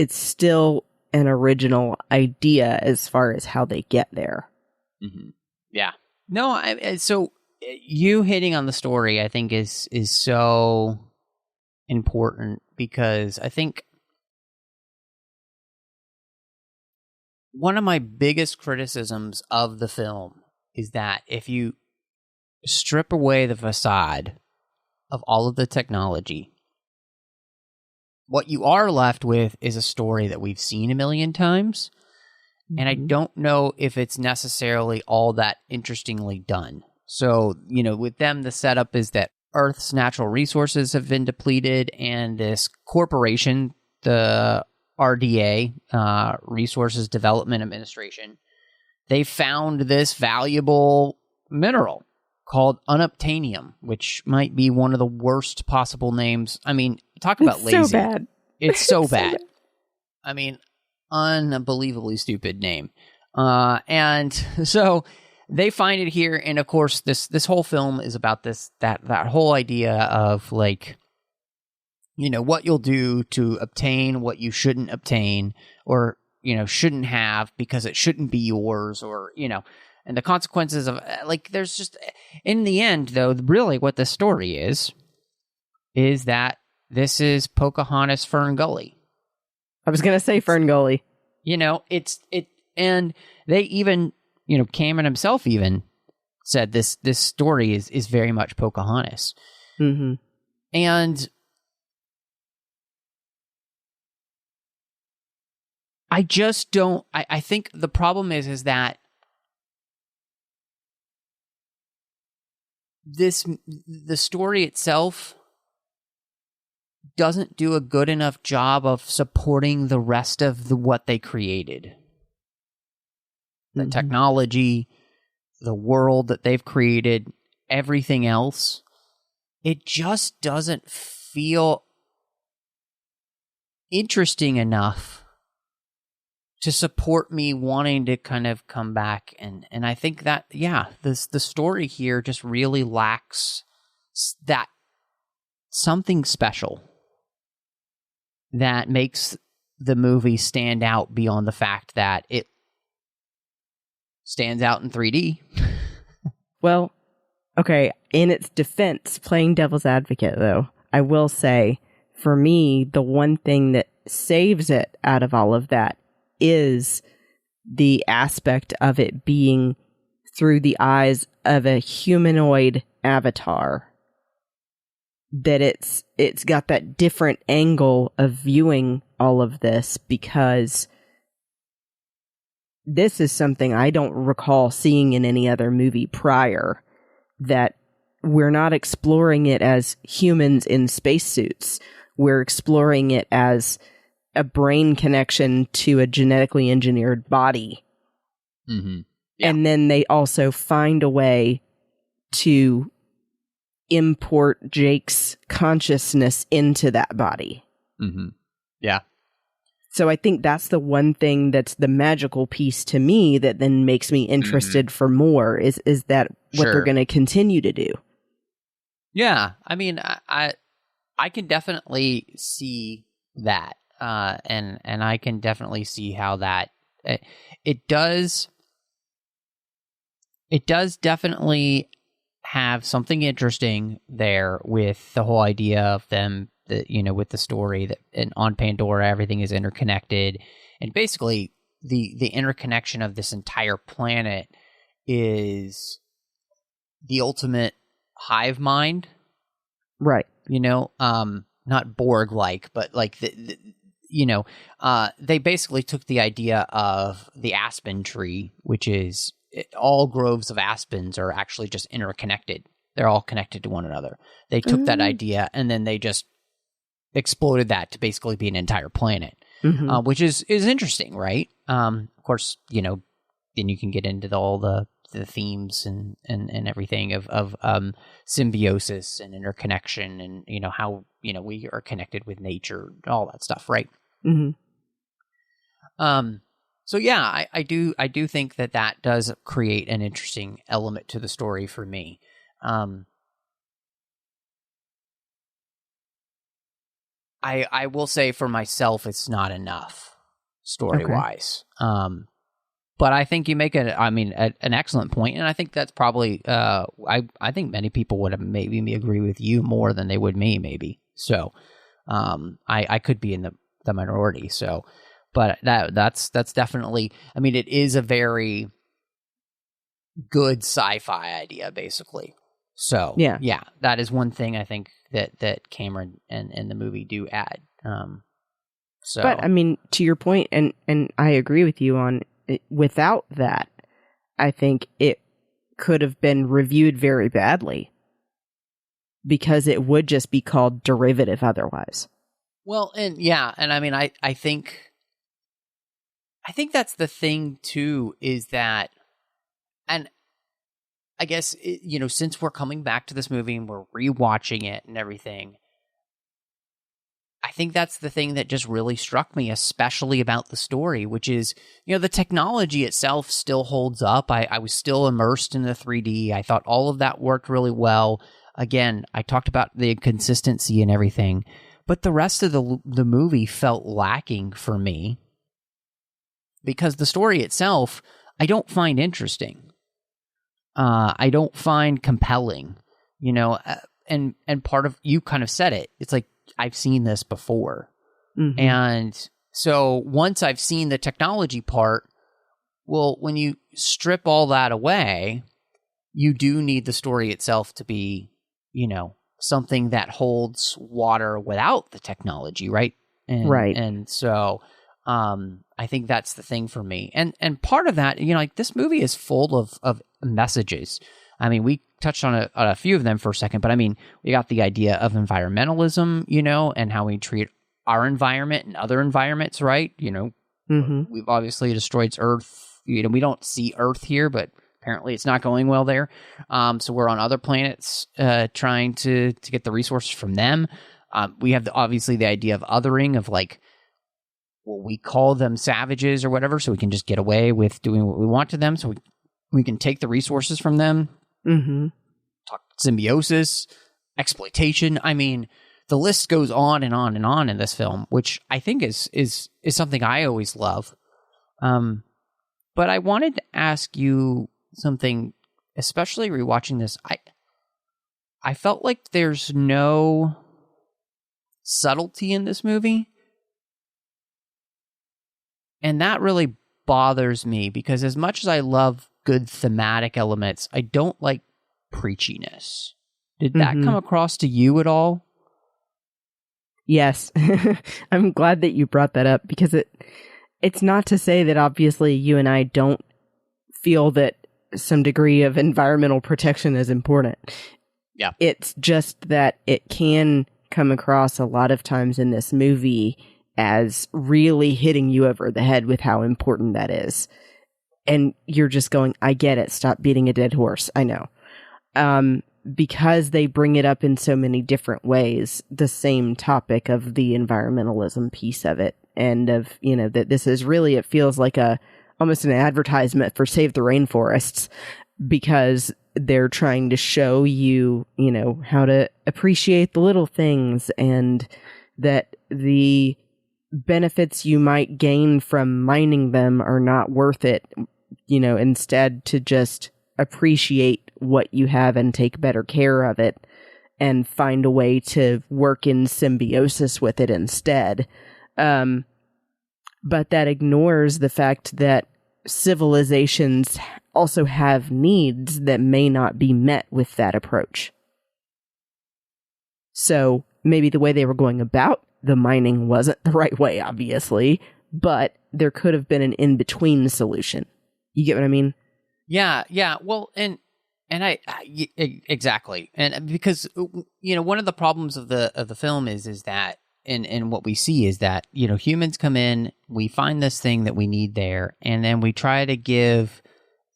still an original idea as far as how they get there. Mm-hmm. Yeah. No, so you hitting on the story, I think, is so important, because I think one of my biggest criticisms of the film is that if you strip away the facade of all of the technology, what you are left with is a story that we've seen a million times. And I don't know if it's necessarily all that interestingly done. So, you know, with them, the setup is that Earth's natural resources have been depleted, and this corporation, the RDA, Resources Development Administration, they found this valuable mineral called unobtainium, which might be one of the worst possible names. I mean, talk about lazy. So bad. It's so bad. I mean, unbelievably stupid name. And so they find it here, and of course, this whole film is about that whole idea of, like, you know, what you'll do to obtain what you shouldn't obtain, or, you know, shouldn't have because it shouldn't be yours, or, you know, and the consequences of, like, there's just, in the end, though, really what the story is that this is Pocahontas Fern Gully. I was going to say Fern Gully. You know, and they even, you know, Cameron himself even said this story is very much Pocahontas. Mm-hmm. And I just don't, I think the problem is that the story itself doesn't do a good enough job of supporting the rest of what they created. The technology, the world that they've created, everything else. It just doesn't feel interesting enough to support me wanting to kind of come back. And I think that, the story here just really lacks that something special that makes the movie stand out beyond the fact that it stands out in 3D. Well, okay, in its defense, playing devil's advocate, though, I will say, for me, the one thing that saves it out of all of that is the aspect of it being through the eyes of a humanoid avatar. That it's got that different angle of viewing all of this, because this is something I don't recall seeing in any other movie prior, that we're not exploring it as humans in spacesuits. We're exploring it as a brain connection to a genetically engineered body. Mm-hmm. Yeah. And then they also find a way to import Jake's consciousness into that body. Mm-hmm. Yeah. So I think that's the one thing that's the magical piece to me that then makes me interested for more, is that what they're going to continue to do. Yeah. I mean, I can definitely see that. And I can definitely see how that it does definitely have something interesting there with the whole idea of them, with the story that on Pandora everything is interconnected, and basically the interconnection of this entire planet is the ultimate hive mind, Right. Not Borg-like, but like they basically took the idea of the aspen tree, which is all groves of aspens are actually just interconnected. They're all connected to one another. They took that idea and then they just exploded that to basically be an entire planet, which is interesting, right? Of course, then you can get into all the themes and everything of symbiosis and interconnection and how we are connected with nature, all that stuff, right? So yeah, I do think that does create an interesting element to the story for me. I will say for myself, it's not enough story wise. But I think you make an excellent point, and I think that's probably I think many people would have maybe agree with you more than they would me, maybe. So I could be in the minority. So, but that's definitely. I mean, it is a very good sci-fi idea, basically. So yeah, that is one thing I think that Cameron and the movie do add. So, but I mean, to your point, and I agree with you on. Without that, I think it could have been reviewed very badly because it would just be called derivative otherwise. Well, and I mean, I think that's the thing too, is that, and I guess since we're coming back to this movie and we're rewatching it and everything, I think that's the thing that just really struck me, especially about the story, which is, the technology itself still holds up. I was still immersed in the 3D. I thought all of that worked really well. Again, I talked about the consistency and everything, but the rest of the movie felt lacking for me because the story itself, I don't find interesting. I don't find compelling, and part of, you kind of said it. It's like, I've seen this before. And so once I've seen the technology part, well, when you strip all that away, you do need the story itself to be, something that holds water without the technology, right? Right. And so I think that's the thing for me. And part of that, like this movie is full of messages. I mean, we touched on a few of them for a second, but I mean, we got the idea of environmentalism, and how we treat our environment and other environments, right? We've obviously destroyed Earth. We don't see Earth here, but apparently it's not going well there. So we're on other planets trying to get the resources from them. We have obviously the idea of othering, of like, well, we call them savages or whatever, so we can just get away with doing what we want to them, so we can take the resources from them. Talk symbiosis, exploitation. I mean, the list goes on and on and on in this film, which I think is something I always love. But I wanted to ask you something, especially rewatching this. I felt like there's no subtlety in this movie, and that really bothers me because as much as I love good thematic elements, I don't like preachiness. Did that come across to you at all? Yes. I'm glad that you brought that up because it's not to say that obviously you and I don't feel that some degree of environmental protection is important. Yeah. It's just that it can come across a lot of times in this movie as really hitting you over the head with how important that is. And you're just going, I get it. Stop beating a dead horse. I know. Because they bring it up in so many different ways, the same topic of the environmentalism piece of it. And of, that this is really, it feels like almost an advertisement for Save the Rainforests, because they're trying to show you, how to appreciate the little things, and that the benefits you might gain from mining them are not worth it, instead to just appreciate what you have and take better care of it and find a way to work in symbiosis with it instead. But that ignores the fact that civilizations also have needs that may not be met with that approach. So maybe the way they were going about the mining wasn't the right way, obviously, but there could have been an in-between solution. You get what I mean? Yeah. Well, and exactly. And because, one of the problems of the film is that, and what we see is that, humans come in, we find this thing that we need there, and then we try to give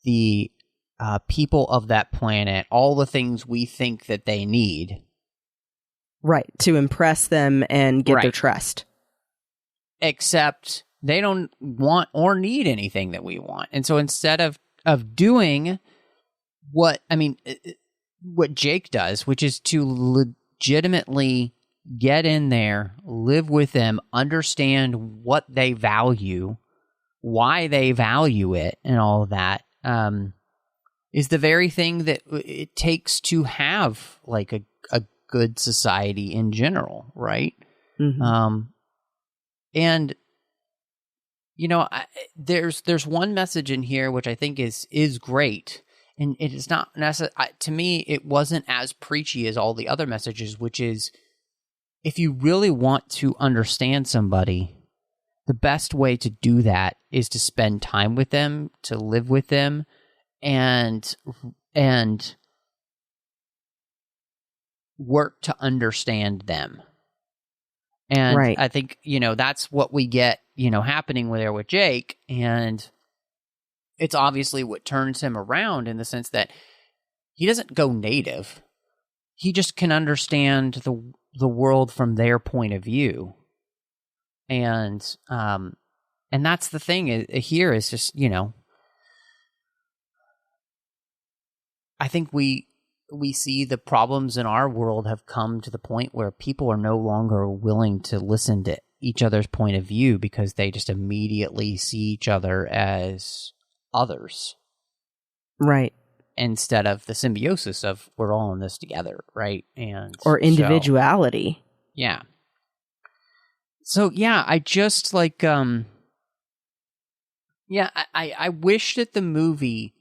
the people of that planet all the things we think that they need. Right. To impress them and get their Right. trust. Except they don't want or need anything that we want. And so instead of doing what Jake does, which is to legitimately get in there, live with them, understand what they value, why they value it, and all of that, is the very thing that it takes to have like a good society in general, right? Mm-hmm. And there's one message in here which I think is great, and it is not necessarily, to me, it wasn't as preachy as all the other messages, which is, if you really want to understand somebody, the best way to do that is to spend time with them, to live with them, and work to understand them. And Right. I think, that's what we get, happening there with Jake. And it's obviously what turns him around, in the sense that he doesn't go native. He just can understand the world from their point of view. And that's the thing here is just, I think we see the problems in our world have come to the point where people are no longer willing to listen to each other's point of view, because they just immediately see each other as others. Right. Instead of the symbiosis of, we're all in this together, right? Or individuality. Yeah. So, yeah, I just like, I wish that the movie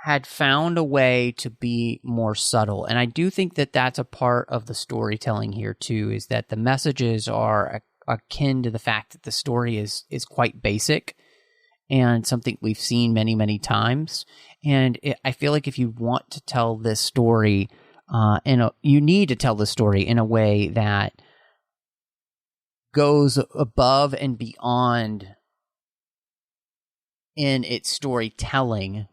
had found a way to be more subtle. And I do think that that's a part of the storytelling here too, is that the messages are akin to the fact that the story is quite basic and something we've seen many, many times. And I feel like if you want to tell this story, you need to tell the story in a way that goes above and beyond in its storytelling,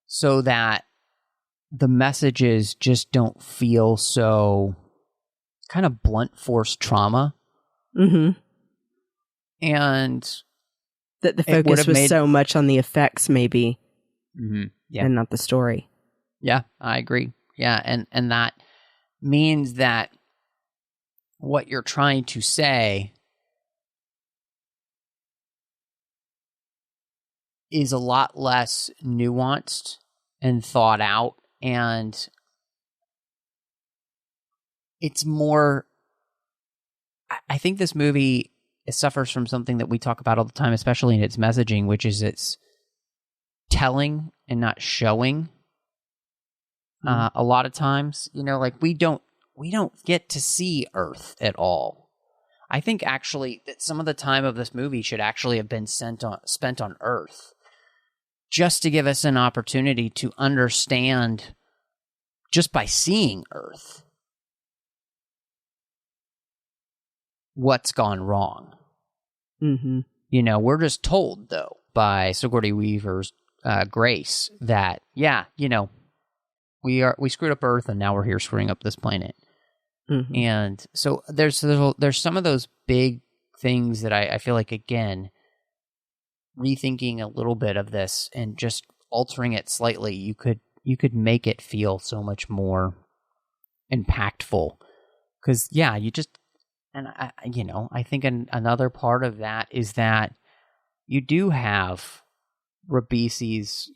so that the messages just don't feel so kind of blunt force trauma. Mm-hmm. And that the focus was so much on the effects, maybe, yeah, and not the story. Yeah, I agree. Yeah, and that means that what you're trying to say is a lot less nuanced and thought out, and it's more, I think this movie suffers from something that we talk about all the time, especially in its messaging, which is it's telling and not showing. A lot of times, like we don't get to see Earth at all. I think actually that some of the time of this movie should actually have been spent on Earth, just to give us an opportunity to understand, just by seeing Earth, what's gone wrong. Mm-hmm. We're just told, though, by Sigourney Weaver's Grace that, we screwed up Earth, and now we're here screwing up this planet. Mm-hmm. And so there's some of those big things that I feel like, again, rethinking a little bit of this and just altering it slightly, you could make it feel so much more impactful. Because you just, and I think another part of that is that you do have Ribisi's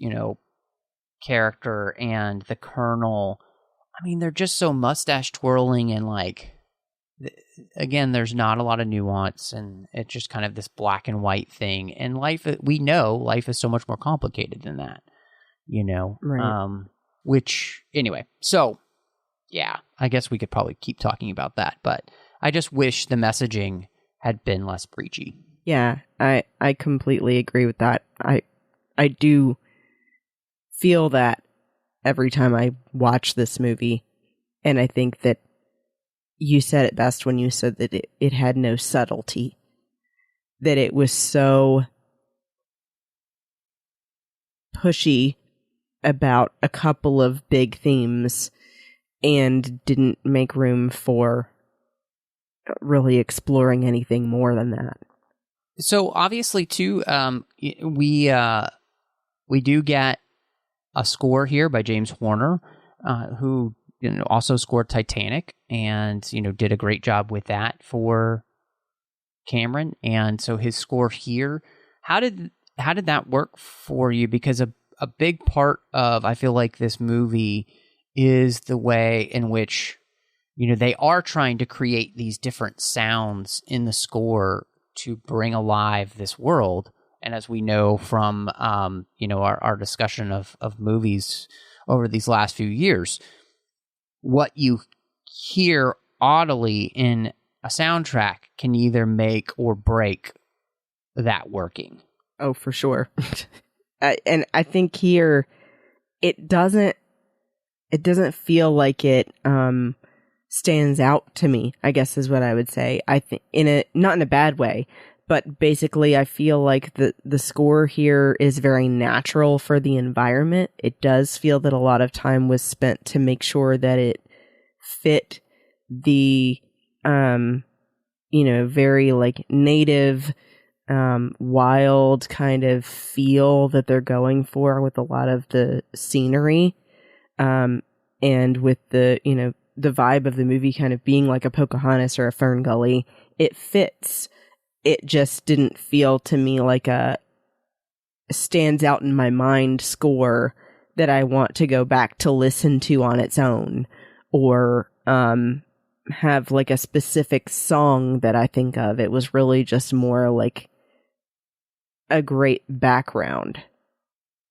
character and the Colonel. I mean, they're just so mustache twirling and like again, there's not a lot of nuance, and it's just kind of this black and white thing. And we know life is so much more complicated than that, Right. Which, anyway, so, yeah, I guess we could probably keep talking about that, but I just wish the messaging had been less preachy. Yeah, I completely agree with that. I do feel that every time I watch this movie, and I think that you said it best when you said that it had no subtlety, that it was so pushy about a couple of big themes and didn't make room for really exploring anything more than that. So obviously, too, we do get a score here by James Horner, who also scored Titanic, and did a great job with that for Cameron. And so his score here, how did that work for you? Because a big part of, I feel like, this movie is the way in which they are trying to create these different sounds in the score to bring alive this world. And as we know from, our discussion of movies over these last few years, what you hear audibly in a soundtrack can either make or break that working. Oh, for sure. And I think here it doesn't feel like it stands out to me, I guess is what I would say. I think not in a bad way, but basically I feel like the score here is very natural for the environment. It does feel that a lot of time was spent to make sure that it fit the very like native wild kind of feel that they're going for with a lot of the scenery, and with the the vibe of the movie kind of being like a Pocahontas or a Fern Gully. It fits. It just didn't feel to me like a stands out in my mind score that I want to go back to listen to on its own, or have like a specific song that I think of. It was really just more like a great background.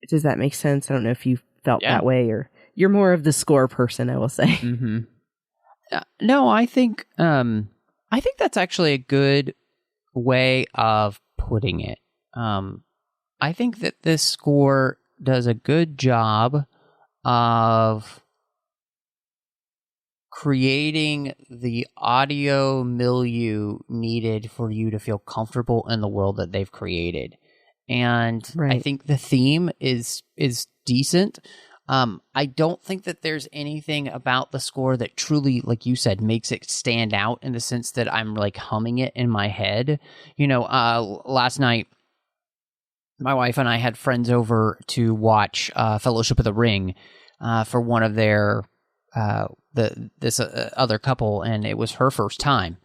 Does that make sense? I don't know if you felt that way, or you're more of the score person, I will say. Mm-hmm. No, I think that's actually a good way of putting it. I think that this score does a good job of creating the audio milieu needed for you to feel comfortable in the world that they've created. And I think the theme is decent. I don't think that there's anything about the score that truly, like you said, makes it stand out in the sense that I'm like humming it in my head. Last night, my wife and I had friends over to watch Fellowship of the Ring for one of their this other couple, and it was her first time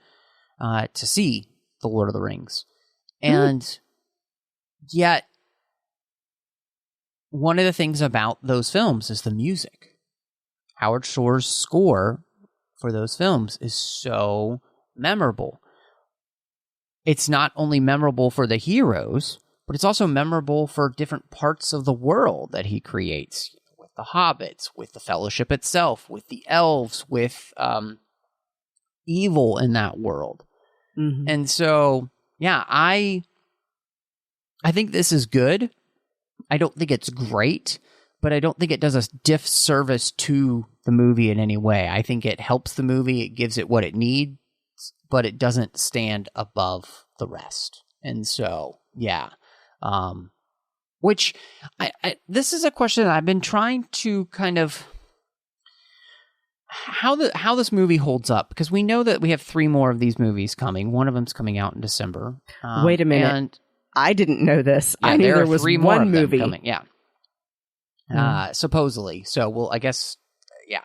to see The Lord of the Rings. And yet, one of the things about those films is the music. Howard Shore's score for those films is so memorable. It's not only memorable for the heroes, but it's also memorable for different parts of the world that he creates. With the hobbits, with the Fellowship itself, with the elves, with evil in that world. Mm-hmm. And so, yeah, I think this is good. I don't think it's great, but I don't think it does a disservice to the movie in any way. I think it helps the movie. It gives it what it needs, but it doesn't stand above the rest. And so, yeah. Which, this is a question that I've been trying to kind of... How this movie holds up, because we know that we have 3 more of these movies coming. One of them's coming out in December. Wait a minute. And I didn't know this. Yeah, I knew there was 3 more one movie coming. Yeah, supposedly. So, well, I guess, yeah.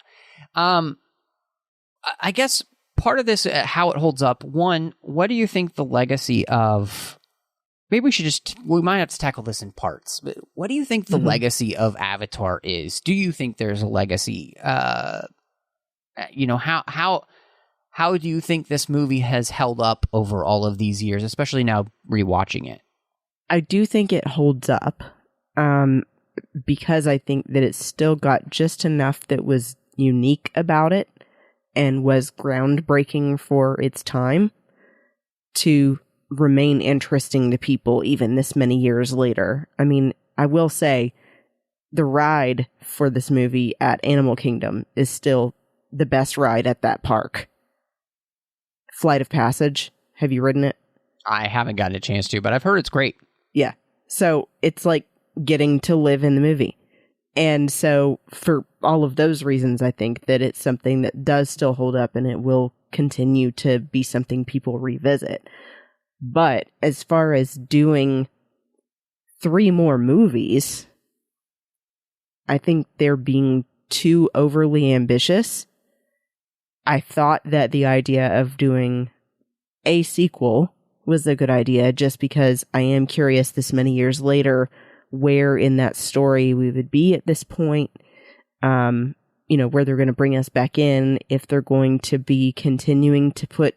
I guess part of this, how it holds up. One, what do you think the legacy of? Maybe we might have to tackle this in parts. But what do you think the legacy of Avatar is? Do you think there's a legacy? How how do you think this movie has held up over all of these years, especially now rewatching it? I do think it holds up, because I think that it's still got just enough that was unique about it and was groundbreaking for its time to remain interesting to people even this many years later. I mean, I will say the ride for this movie at Animal Kingdom is still the best ride at that park. Flight of Passage. Have you ridden it? I haven't gotten a chance to, but I've heard it's great. Yeah. So it's like getting to live in the movie. And so for all of those reasons, I think that it's something that does still hold up and it will continue to be something people revisit. But as far as doing 3 more movies, I think they're being too overly ambitious. I thought that the idea of doing a sequel was a good idea just because I am curious this many years later where in that story we would be at this point, where they're going to bring us back in, if they're going to be continuing to put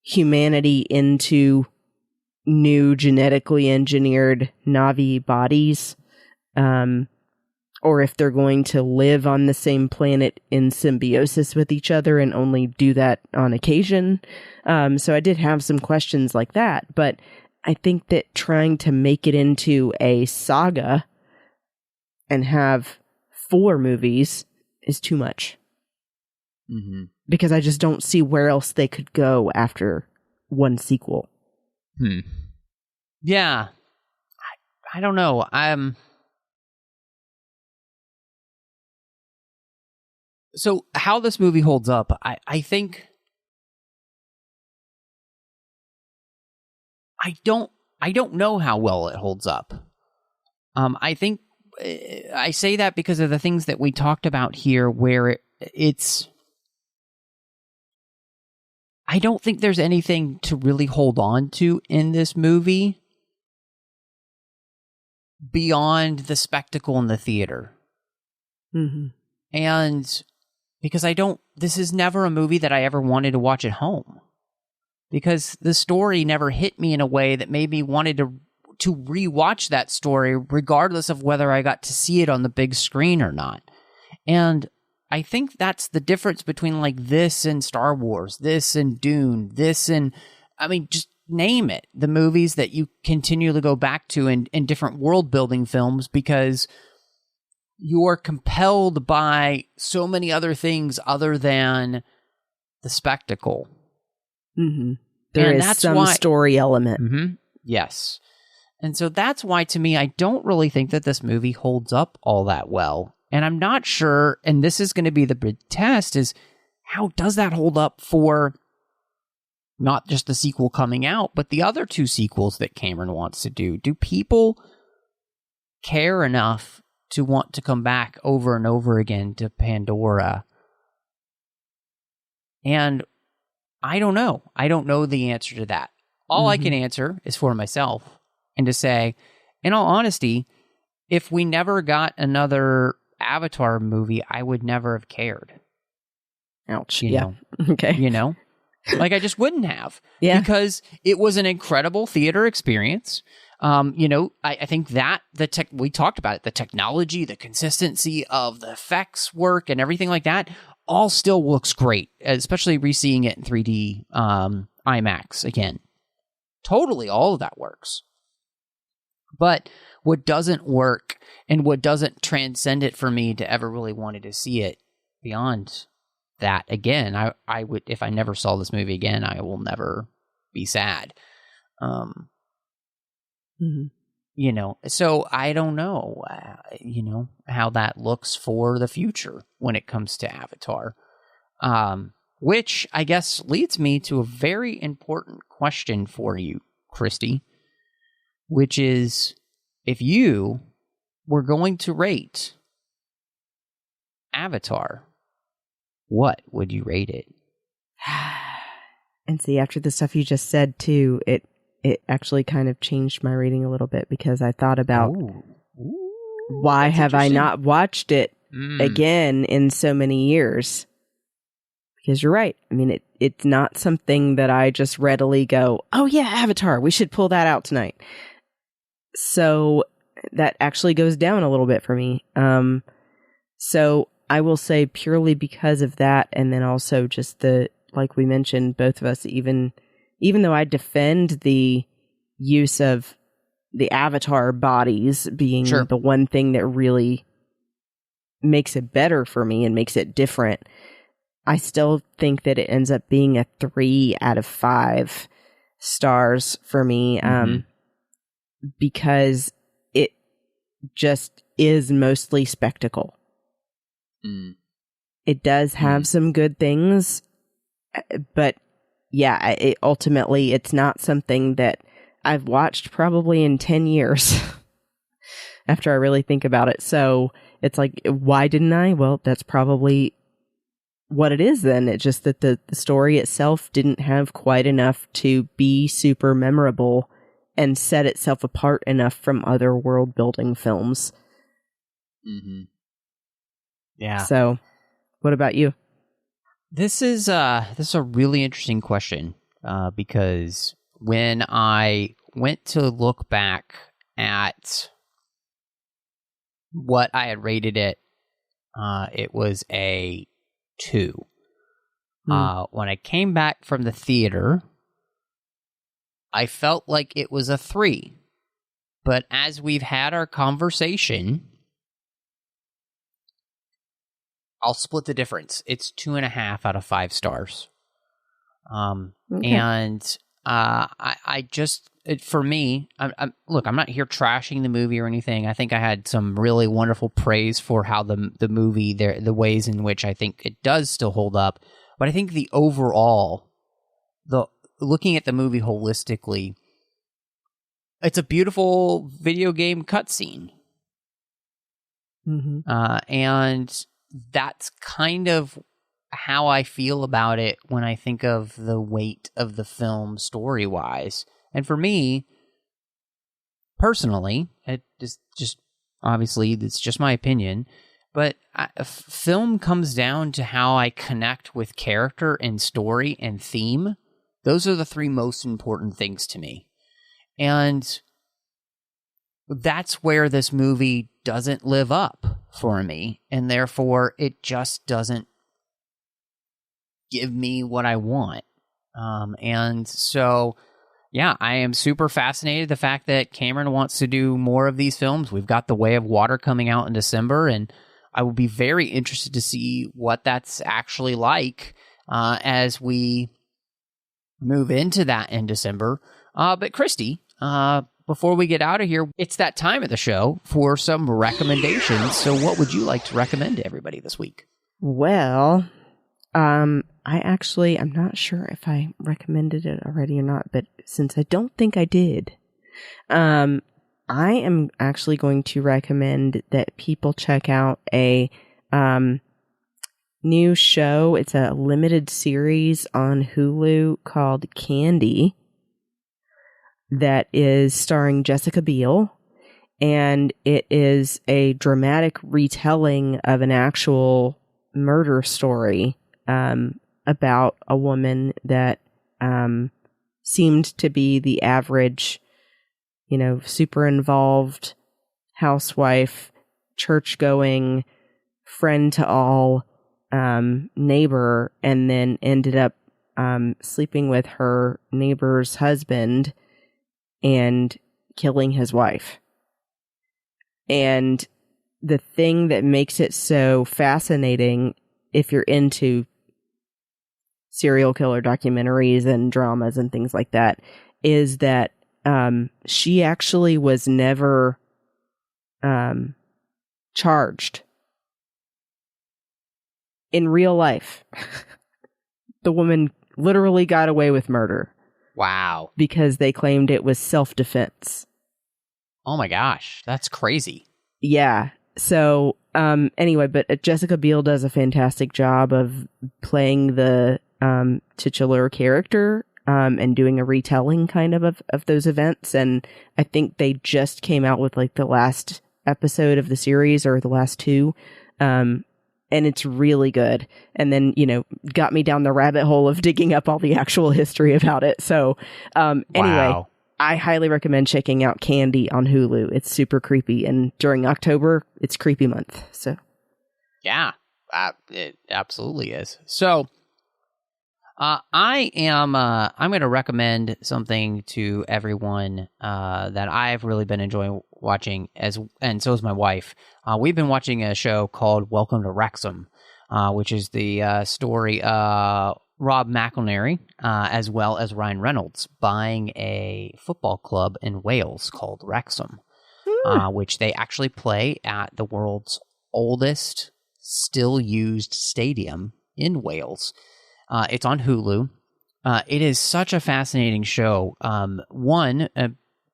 humanity into new genetically engineered Na'vi bodies, or if they're going to live on the same planet in symbiosis with each other and only do that on occasion. So I did have some questions like that, but I think that trying to make it into a saga and have 4 movies is too much. Mm-hmm. Because I just don't see where else they could go after one sequel. Yeah. I don't know. So how this movie holds up, I think I don't know how well it holds up. I think I say that because of the things that we talked about here, where it's. I don't think there's anything to really hold on to in this movie beyond the spectacle in the theater. Mm-hmm. And because this is never a movie that I ever wanted to watch at home. Because the story never hit me in a way that made me wanted to rewatch that story, regardless of whether I got to see it on the big screen or not. And I think that's the difference between like this and Star Wars, this and Dune, this and, I mean, just name it. The movies that you continually go back to in different world building films, because you're compelled by so many other things other than the spectacle. Mm-hmm. There is some story element. Mm-hmm, yes. And so that's why, to me, I don't really think that this movie holds up all that well. And I'm not sure, and this is going to be the big test, is how does that hold up for not just the sequel coming out, but the other 2 sequels that Cameron wants to do? Do people care enough to want to come back over and over again to Pandora? And I don't know. I don't know the answer to that. All I can answer is for myself and to say, in all honesty, if we never got another Avatar movie, I would never have cared. Ouch. You know? Okay. You know? Like, I just wouldn't have. Yeah. Because it was an incredible theater experience. I think that we talked about it, the technology, the consistency of the effects work and everything like that, all still looks great, especially re-seeing it in 3D IMAX again. Totally, all of that works. But what doesn't work and what doesn't transcend it for me to ever really wanted to see it beyond that again, I would, if I never saw this movie again, I will never be sad. So I don't know, how that looks for the future when it comes to Avatar. Which I guess leads me to a very important question for you, Christy, which is, if you were going to rate Avatar, what would you rate it? And see, after the stuff you just said too, it actually kind of changed my rating a little bit, because I thought about why have I not watched it again in so many years? Because you're right. I mean, it's not something that I just readily go, oh yeah, Avatar, we should pull that out tonight. So that actually goes down a little bit for me. So I will say purely because of that, and then also just like we mentioned, both of us, even though I defend the use of the Avatar bodies being the one thing that really makes it better for me and makes it different, I still think that it ends up being a 3 out of 5 stars for me, because it just is mostly spectacle. It does have some good things, but yeah, ultimately it's not something that I've watched probably in 10 years after I really think about it. So it's like, why didn't I? Well, that's probably what it is then. It's just that the story itself didn't have quite enough to be super memorable and set itself apart enough from other world building films. Yeah. So what about you? This is a really interesting question, because when I went to look back at what I had rated it, it was a 2. When I came back from the theater, I felt like it was a 3. But as we've had our conversation, I'll split the difference. It's 2.5 out of 5 stars. And I just, for me, look, I'm not here trashing the movie or anything. I think I had some really wonderful praise for how the movie, the ways in which I think it does still hold up. But I think the overall, looking at the movie holistically, it's a beautiful video game cutscene. And that's kind of how I feel about it when I think of the weight of the film story-wise. And for me, personally, it is just obviously, it's just my opinion, but film comes down to how I connect with character and story and theme. Those are the 3 most important things to me. And that's where this movie doesn't live up for me, and therefore it just doesn't give me what I want. And so, yeah, I am super fascinated the fact that Cameron wants to do more of these films. We've got The Way of Water coming out in December, and I will be very interested to see what that's actually like as we move into that in December. But Christy, before we get out of here, it's that time of the show for some recommendations. So what would you like to recommend to everybody this week? Well, I'm not sure if I recommended it already or not, but since I don't think I did, I am actually going to recommend that people check out a new show. It's a limited series on Hulu called Candy that is starring Jessica Biel, and it is a dramatic retelling of an actual murder story about a woman that seemed to be the average, super involved housewife, church-going, friend to all neighbor, and then ended up sleeping with her neighbor's husband and killing his wife. And the thing that makes it so fascinating, if you're into serial killer documentaries and dramas and things like that, is that she actually was never charged. In real life, the woman literally got away with murder. Wow. Because they claimed it was self-defense. Oh my gosh, that's crazy. Yeah. So, anyway, but Jessica Biel does a fantastic job of playing the titular character and doing a retelling kind of those events. And I think they just came out with like the last episode of the series, or the last 2. And and it's really good. And then, got me down the rabbit hole of digging up all the actual history about it. So, anyway, Wow. I highly recommend checking out Candy on Hulu. It's super creepy. And during October, it's creepy month. So, Yeah, it absolutely is. So, I'm going to recommend something to everyone that I've really been enjoying watching, and so is my wife. We've been watching a show called Welcome to Wrexham, which is the story Rob McElhenney, as well as Ryan Reynolds, buying a football club in Wales called Wrexham, which they actually play at the world's oldest still used stadium in Wales. It's on Hulu. It is such a fascinating show.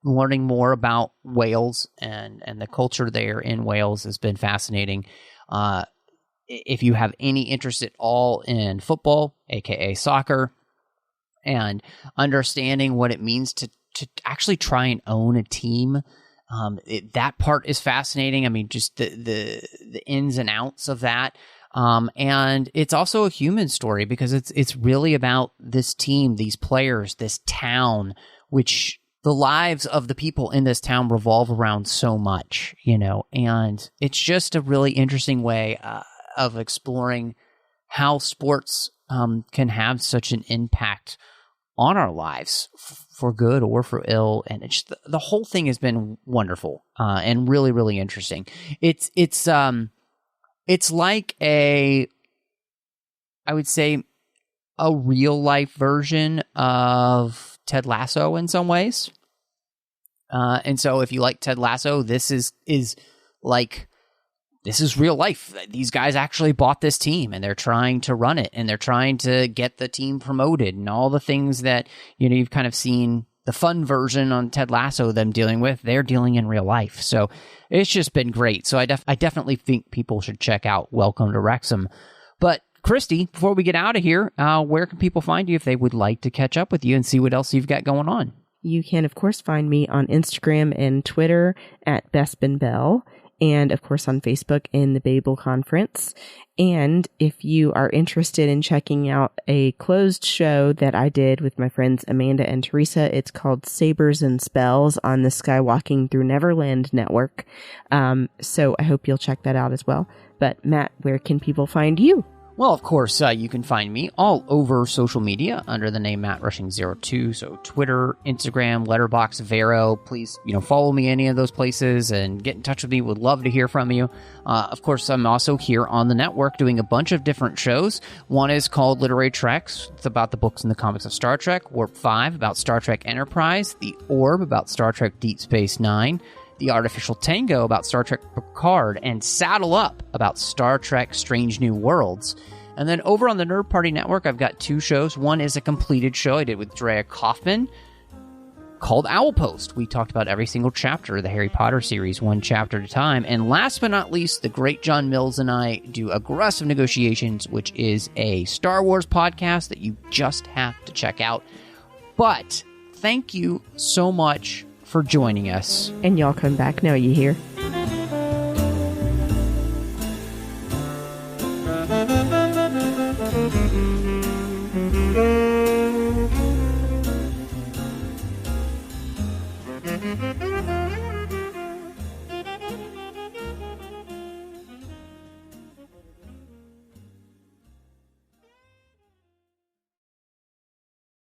Learning more about Wales and the culture there in Wales has been fascinating. If you have any interest at all in football, aka soccer, and understanding what it means to actually try and own a team, that part is fascinating. I mean, just the ins and outs of that. And it's also a human story because it's really about this team, these players, this town, which the lives of the people in this town revolve around so much, and it's just a really interesting way of exploring how sports can have such an impact on our lives for good or for ill. And it's just, the whole thing has been wonderful and really, really interesting. It's like I would say, a real life version of Ted Lasso in some ways. And so if you like Ted Lasso, this is real life. These guys actually bought this team and they're trying to run it and they're trying to get the team promoted and all the things that, you've kind of seen the fun version on Ted Lasso, them dealing with, they're dealing in real life. So it's just been great. So I definitely think people should check out Welcome to Wrexham. But Christy, before we get out of here, where can people find you if they would like to catch up with you and see what else you've got going on? You can, of course, find me on Instagram and Twitter at BespinBell, and, of course, on Facebook in the Babel Conference. And if you are interested in checking out a closed show that I did with my friends Amanda and Teresa, it's called Sabers and Spells on the Skywalking Through Neverland Network. So I hope you'll check that out as well. But, Matt, where can people find you? Well, of course, you can find me all over social media under the name MattRushing02. So Twitter, Instagram, Letterboxd, Vero. Please, follow me any of those places and get in touch with me. Would love to hear from you. Of course, I'm also here on the network doing a bunch of different shows. One is called Literary Treks. It's about the books and the comics of Star Trek. Warp 5 about Star Trek Enterprise. The Orb about Star Trek Deep Space Nine. The Artificial Tango about Star Trek Picard, and Saddle Up about Star Trek Strange New Worlds. And then over on the Nerd Party Network, I've got two shows. One is a completed show I did with Drea Kaufman called Owl Post. We talked about every single chapter of the Harry Potter series, one chapter at a time. And last but not least, the great John Mills and I do Aggressive Negotiations, which is a Star Wars podcast that you just have to check out. But thank you so much for joining us. And y'all come back now, you hear?